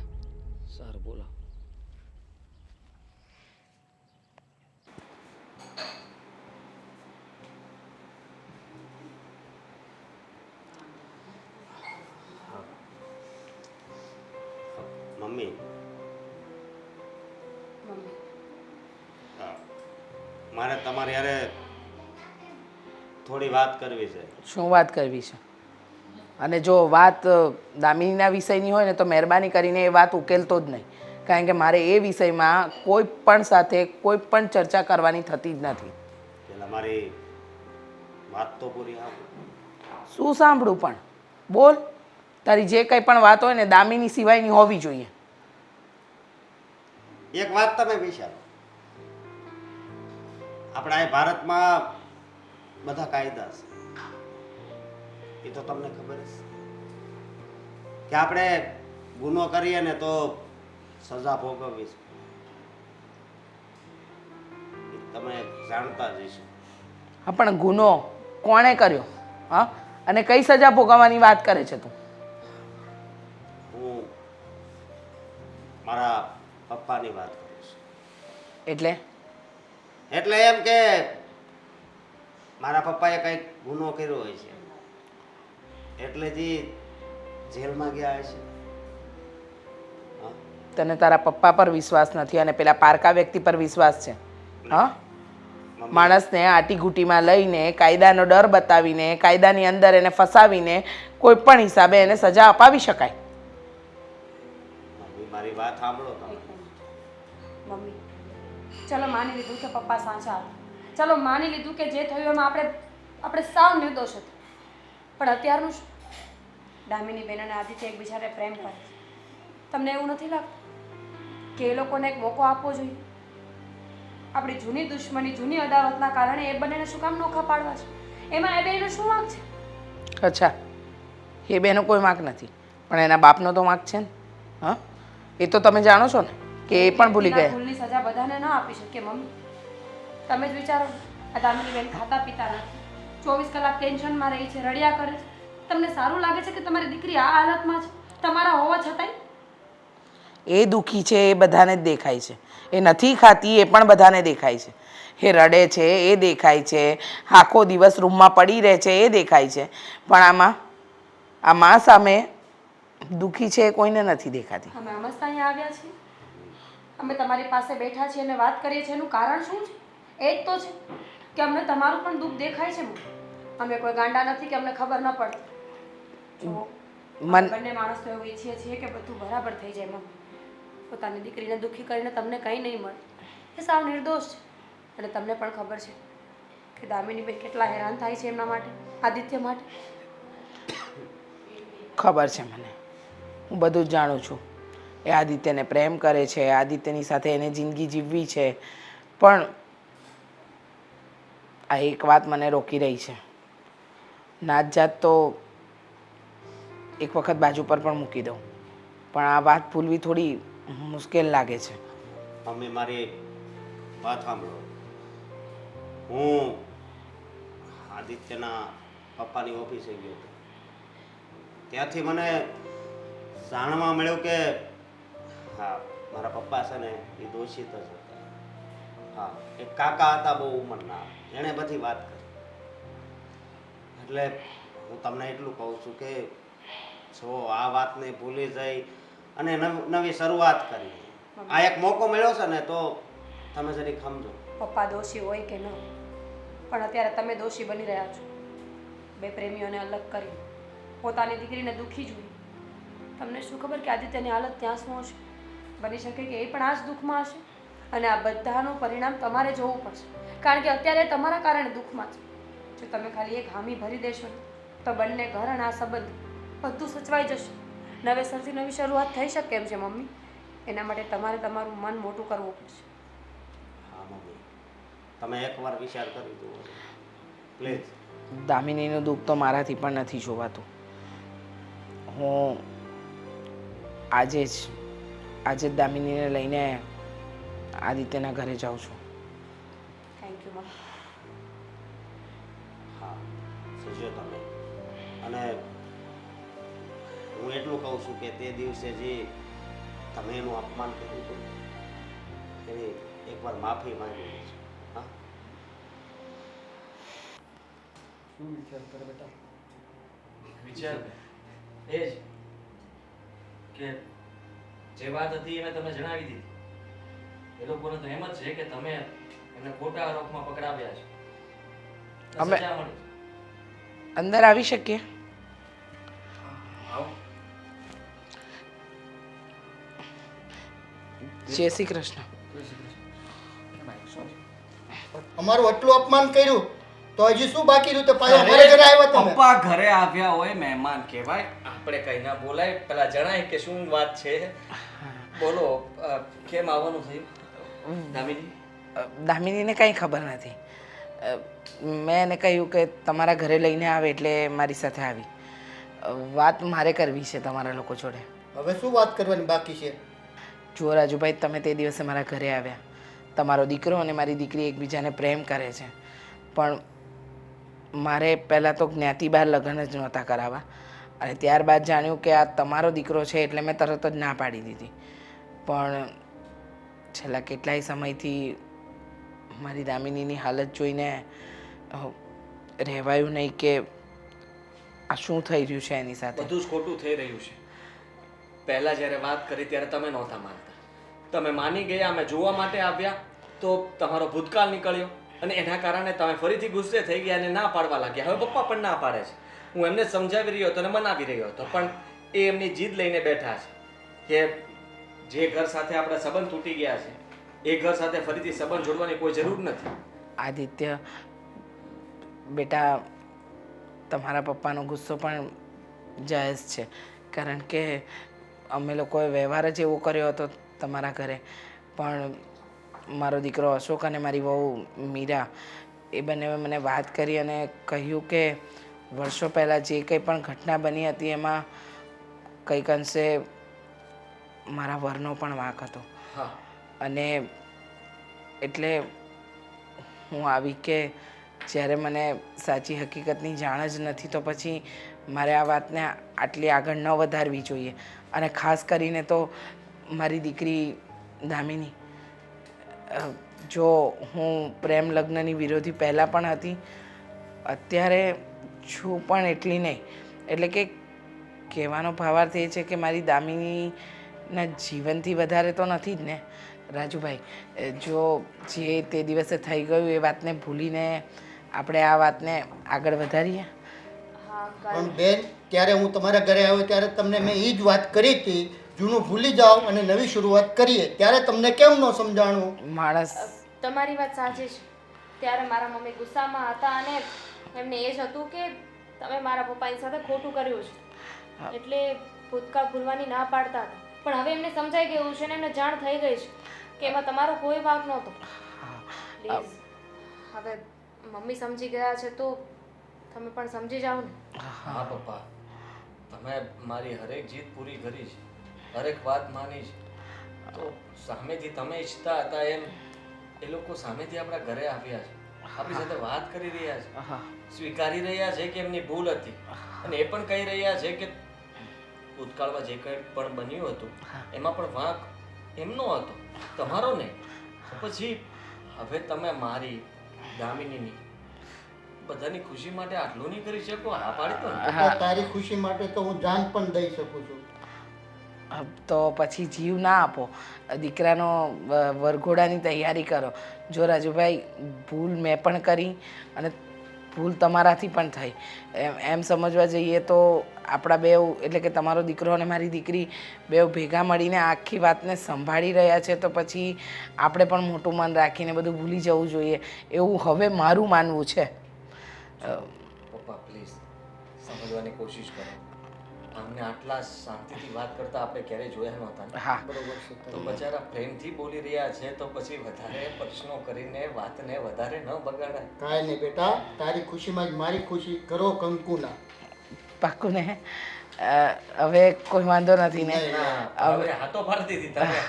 સારું, બોલો. મમ્મી, મારે તમારી હારે થોડી વાત કરવી છે. શું વાત કરવી છે? અને જો વાત દામિનીના વિષયની હોય ને તો મહેરબાની કરીને એ વાત ઉકેલતો જ નહીં, કારણ કે મારે એ વિષયમાં કોઈ પણ સાથે કોઈ પણ ચર્ચા કરવાની થતી જ નથી. પેલા મારી વાત તો પૂરી સાંભળો. શું સાંભળું? પણ બોલ. તારી જે કંઈ પણ વાત હોય ને દામિની સિવાયની હોવી જોઈએ. એક વાત તમે વિચારો, આપણા અહીં ભારતમાં બધા કાયદા છે, એ તો તમને ખબર છે કે આપણે ગુનો કરીએ ને તો સજા ભોગવવી છે. એ તમે જાણતા જ હશો. હા, પણ ગુનો કોણે કર્યો? હા, અને કઈ સજા ભોગવવાની વાત કરે છે તું? હું મારા પપ્પાની વાત કરું છું. એટલે એમ કે મારા પપ્પાએ કંઈક ગુનો કર્યો હોય છે, એટલે જ જેલમાં ગયા હશે. તને તારા પપ્પા પર વિશ્વાસ નથી અને પેલા પારકા વ્યક્તિ પર વિશ્વાસ છે? હા, માણસને આટીઘૂટીમાં લઈને કાયદાનો ડર બતાવીને કાયદાની અંદર એને ફસાવીને કોઈ પણ હિસાબે એને સજા અપાવી શકાય. મારી વાત સાંભળો તમે. મમ્મી, ચલો માની લીધું કે પપ્પા સાચા હતા. ચલો માની લીધું કે જે થયું એમાં આપણે સાવ નિર્દોષ હતા. પણ અત્યારનું શું? દામિની બેન અને આદિત્ય એકબીજાને પ્રેમ કરે છે. તમને એવું નથી લાગતું કે એ લોકોને એક મોકો આપવો જોઈએ? આપણી જૂની દુશ્મની, જૂની અદાવતના કારણે એ બંનેને શું કામ નોખા પાડવા છે? એમાં એ બેનો શું વાંક છે? અચ્છા, એ બેનો કોઈ વાંક નથી, પણ એના બાપનો તો વાંક છે ને. હા, એ તો તમે જાણો છો ને કે એ પણ ભૂલી ગયા. ભૂલની સજા બધાને ન આપી શકીએ મમ્મી. તમે જ વિચારો. આ દામિની બેન ખાતા પીતા નથી, 24 કલાક ટેન્શનમાં રહી છે, રડ્યા કરે છે. તમને સારું લાગે છે કે તમારી દીકરી આ હાલતમાં છે તમારા હોવા છતાંય? એ દુઃખી છે એ બધાને જ દેખાય છે. એ નથી ખાતી એ પણ બધાને દેખાય છે. એ રડે છે એ દેખાય છે, આખો દિવસ રૂમમાં પડી રહે છે એ દેખાય છે, પણ આ મા સામે દુઃખી છે એ કોઈને નથી દેખાતી. અમે અમસ્તા અહીંયા આવ્યા છીએ, અમે તમારી પાસે બેઠા છીએ અને વાત કરીએ છીએ. એનું કારણ શું છે? એ જ તો છે કે અમને તમારું પણ દુઃખ દેખાય છે. અમે કોઈ ગાંડા નથી કે અમને ખબર ન પડે. જો મન બંને માણસ તો એવું ઈચ્છીએ છીએ કે બધું બરાબર થઈ જાય મમ્મી. પોતાની દીકરીને દુઃખી કરીને તમને કંઈ નહીં મળે એ સાવ નિર્દોષ છે. અને તમને પણ ખબર છે કે દામિનીબેન કેટલા હેરાન થાય છે એમના માટે, આદિત્ય માટે. ખબર છે મને, હું બધું જ જાણું છું. એ આદિત્યને પ્રેમ કરે છે, આદિત્યની સાથે એને જિંદગી જીવવી છે, પણ આ એક વાત મને રોકી રહી છે. નાત જાત તો એક વખત બાજુ પર પણ મૂકી દઉં, પણ આ વાત ભૂલવી થોડી મુશ્કેલ લાગે છે. મમ્મી મારી વાત સાંભળો. હું આદિત્યના પપ્પાની ઓફિસે ગયો હતો. ત્યાંથી મને જાણવા મળ્યું કે હા મારા પપ્પા છે ને એ દોષિત જ હતા. હા એક કાકા હતા બહુ ઉંમરના, એણે બધી વાત કરી. એટલે હું તમને એટલું કહું છું કે જો આ વાતને ભૂલી જઈ અને નવી શરૂઆત કરી. આ એક મોકો મળ્યો છે ને તો તમે જરીક સમજો. પપ્પા દોષી હોય કે ન, પણ અત્યારે તમે દોષી બની રહ્યા છો. બે પ્રેમીઓને અલગ કરી પોતાની દીકરીને દુઃખી જોઈ. તમને શું ખબર કે આદિત્યની હાલત ત્યાં શું હશે? બની શકે કે એ પણ આ જ દુઃખમાં હશે અને આ બધાનું પરિણામ તમારે જોવું પડશે, કારણ કે અત્યારે તમારા કારણે દુઃખમાં છે. જો તમે ખાલી એક હામી ભરી દેશો ને તો બંને ઘર અને આ સંબંધ બધું સચવાઈ જશે. નવેસરથી નવી શરૂઆત થઈ શકે એમ છે મમ્મી. એના માટે તમારે તમારું મન મોટું કરવું પડશે. હા મમ્મી તમે એકવાર વિચાર કરી જુઓ પ્લીઝ. દામિનીનું દુઃખ તો મારાથી પણ નથી જોવાતું. હું આજે જ દામિનીને લઈને આદિત્યના ઘરે જાઉં છું. Thank you mummy. હા સજો તમે. અને હું એટલું કહું છું કે તે દિવસે જે તમે એનું અપમાન કર્યું હતું એની એકવાર માફી માંગી લેજો. હા શું વિચાર કરે બેટા? વિચાર એ જ કે જે વાત હતી એ મેં તમને જણાવી દીધી. એ લોકોને તો એમ જ છે કે તમે એમને ખોટા આરોપમાં પકડાવ્યા છો. અમે- સજા મળી. અંદર આવી શકીએ? આવો. જય શ્રી કૃષ્ણ. અમારું આટલું અપમાન કર્યું તો હજી શું બાકી રહ્યું? તો પાછા અમારા ઘરે આવ્યા તમે. પપ્પા ઘરે આવ્યા હોય મહેમાન કહેવાય, આપણે કઈ ના બોલાય, પેલા જણાય કે શું વાત છે. બોલો કેમ આવવાનું થયું દામિની? દામિનીને કંઈ ખબર નથી. મેં એને કહ્યું કે તમારા ઘરે લઈને આવે એટલે મારી સાથે આવી. વાત મારે કરવી છે તમારા લોકો જોડે. હવે શું વાત કરવાની બાકી છે? જુઓ રાજુભાઈ, તમે તે દિવસે મારા ઘરે આવ્યા. તમારો દીકરો અને મારી દીકરી એકબીજાને પ્રેમ કરે છે, પણ મારે પહેલાં તો જ્ઞાતિ બહાર લગ્ન જ નહોતા કરાવવા, અને ત્યારબાદ જાણ્યું કે આ તમારો દીકરો છે એટલે મેં તરત જ ના પાડી દીધી. પણ છેલ્લા કેટલાય સમયથી મારી દામિનીની હાલત જોઈને રહેવાયું નહીં કે આ શું થઈ રહ્યું છે એની સાથે. બધું જ ખોટું થઈ રહ્યું છે. પહેલા જ્યારે વાત કરી ત્યારે તમે નહોતા માનતા, તમે માની ગયા, અમે જોવા માટે આવ્યા તો તમારો ભૂતકાળ નીકળ્યો અને એના કારણે તમે ફરીથી ગુસ્સે થઈ ગયા અને ના પાડવા લાગ્યા. હવે પપ્પા પણ ના પાડે છે. હું એમને સમજાવી રહ્યો હતો અને મનાવી રહ્યો હતો, પણ એ એમની જીદ લઈને બેઠા છે કે જે ઘર સાથે આપણા સંબંધ તૂટી ગયા છે એ ઘર સાથે ફરીથી સંબંધ જોડવાની કોઈ જરૂર નથી. આદિત્ય બેટા, તમારા પપ્પાનો ગુસ્સો પણ જાયઝ છે, કારણ કે અમે લોકોએ વ્યવહાર જ એવો કર્યો હતો તમારા ઘરે. પણ મારો દીકરો અશોક અને મારી વહુ મીરા એ બંનેએ મને વાત કરી અને કહ્યું કે વર્ષો પહેલાં જે કંઈ પણ ઘટના બની હતી એમાં કંઈક અંશે મારા વરનો પણ વાંક હતો. હા, અને એટલે હું આવી કે જ્યારે મને સાચી હકીકતની જાણ જ નથી તો પછી મારે આ વાતને આટલી આગળ ન વધારવી જોઈએ. અને ખાસ કરીને તો મારી દીકરી દામિની, જો હું પ્રેમ લગ્નની વિરોધી પહેલાં પણ હતી, અત્યારે છું પણ એટલી નહીં. એટલે કે કહેવાનો ભાવાર્થ એ છે કે મારી દામિનીના જીવનથી વધારે તો નથી જ ને રાજુભાઈ. જો જે તે દિવસે થઈ ગયું એ વાતને ભૂલીને આપણે આ વાતને આગળ વધારીએ. હા પણ બેન ત્યારે હું તમારા ઘરે આવ્યો ત્યારે તમને મેં એ જ વાત કરી હતી, જૂનું ભૂલી જાઓ અને નવી શરૂઆત કરીએ. ત્યારે તમને કેમ ન સમજાણું? માણસ તમારી વાત સાચી છે. ત્યારે મારા મમ્મી ગુસ્સામાં હતા અને એમને એ જ હતું કે તમે મારા પપ્પાની સાથે ખોટું કર્યું છે, એટલે ભૂતકાળ ભૂલવાની ના પાડતા હતા. પણ હવે એમને સમજાઈ ગયું છે ને એમને જાણ થઈ ગઈ છે કે એમાં તમારો કોઈ વાંક નહોતો. પ્લીઝ હવે મમ્મી સમજી ગયા છે તો તમે પણ સમજી જાઓ ને. હા પપ્પા, તમે મારી હરેક જીત પૂરી કરી છે, હરેક વાત માની છે. તો સામેથી તમે ઈચ્છતા હતા એમ એ લોકો સામેથી આપણા ઘરે આવ્યા છે, આપણી સાથે વાત કરી રહ્યા છે, સ્વીકારી રહ્યા છે કે એમની ભૂલ હતી, અને એ પણ કહી રહ્યા છે કે ભૂતકાળમાં જે કંઈ પણ બન્યું હતું એમાં પણ વાંક એમનો હતો, તમારો નહીં. તો પછી હવે તમે મારી, દામિનીની, બધાની ખુશી માટે આટલું નહીં કરી શકો? હા પાડી દો ને. બેટા, તારી ખુશી માટે તો હું જાન પણ દઈ શકું છું. તો પછી જીવ ના આપો, દીકરાનો વરઘોડાની તૈયારી કરો. જો રાજુભાઈ, ભૂલ મેં પણ કરી અને ભૂલ તમારાથી પણ થઈ. એમ સમજવા જઈએ તો આપણા બેવ, એટલે કે તમારો દીકરો અને મારી દીકરી બેવ ભેગા મળીને આખી વાતને સંભાળી રહ્યા છે, તો પછી આપણે પણ મોટું મન રાખીને બધું ભૂલી જવું જોઈએ, એવું હવે મારું માનવું છે. પપ્પા પ્લીઝ સમજવાની કોશિશ કરો. અમને આટલા શાંતિથી વાત કરતા આપણે ક્યારેય જોયા નહોતા ને. હા. બરોબર છે તો બચારા પ્રેમથી બોલી રહ્યા છે, તો પછી વધારે પ્રશ્નો કરીને વાતને વધારે ન બગાડાય. કાંઈ નહીં બેટા, તારી ખુશીમાં જ મારી ખુશી. કરો કંકુના. પાક્કું ને? હવે કોઈ વાંધો નથી ને? ના, હવે હાથો પાડી દીધી તમે.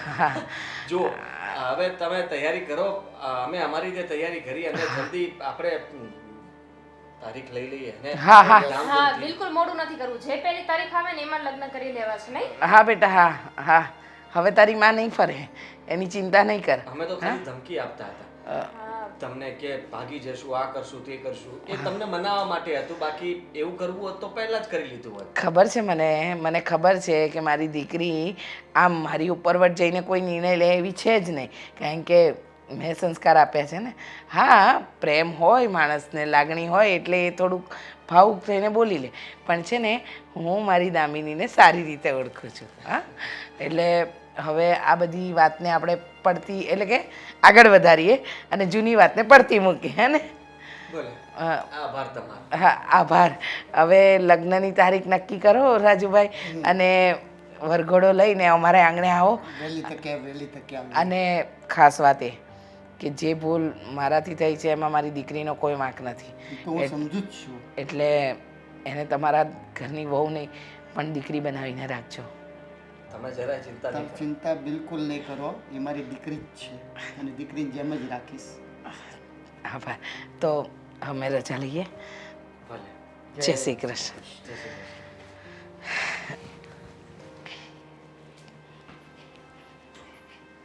જો હવે તમે તૈયારી કરો, અમે અમારી જે તૈયારી કરી અને જલ્દી આપણે તારીખ લઈ લઈએ ને. હા હા હા, બિલકુલ મોડું નથી કરવું. જે પહેલી તારીખ આવે ને એમાં લગ્ન કરી લેવા છે, નહીં? હા બેટા, હા હા. હવે તારી માં નહીં ફરે, એની ચિંતા નહીં કર. અમે તો ખાલી ધમકી આપતા હતા હા, તમને કે ભાગી જશું, આ કરશું, તે કરશું. એ તમને મનાવવા માટે હતું, બાકી એવું કરવું હોત તો પહેલા જ કરી લીધું હોત. ખબર છે મને ખબર છે કે મારી દીકરી આમ મારી ઉપરવટ જઈને કોઈ નિર્ણય લે એવી છે જ નહીં, કારણ કે મેં સંસ્કાર આપ્યા છે ને. હા, પ્રેમ હોય માણસને, લાગણી હોય એટલે એ થોડુંક ભાવુક થઈને બોલી લે, પણ છે ને હું મારી દામિનીને સારી રીતે ઓળખું છું. હા, એટલે હવે આ બધી વાતને આપણે પડતી, એટલે કે આગળ વધારીએ અને જૂની વાતને પડતી મૂકીએ, હે ને? બોલે હા આભાર તમારો. હા, આભાર. હવે લગ્નની તારીખ નક્કી કરો રાજુભાઈ, અને વરઘોડો લઈને અમારે આંગણે આવો. વહેલી તકે આવું. અને ખાસ વાત એ કે જે ભૂલ મારાથી થઈ છે એમાં મારી દીકરીનો કોઈ વાંક નથી, તો હું સમજુ જ છું. એટલે એને તમારા ઘરની વહુ નહીં પણ દીકરી બનાવીને રાખજો. તમે જરાય ચિંતા નહીં તમે ચિંતા બિલકુલ નહીં કરો, એ મારી દીકરી જ છે અને દીકરીની જેમ જ રાખીશ. આભાર. તો અમે રજા લઈએ. ભલે. જય શ્રી કૃષ્ણ. જય શ્રી કૃષ્ણ.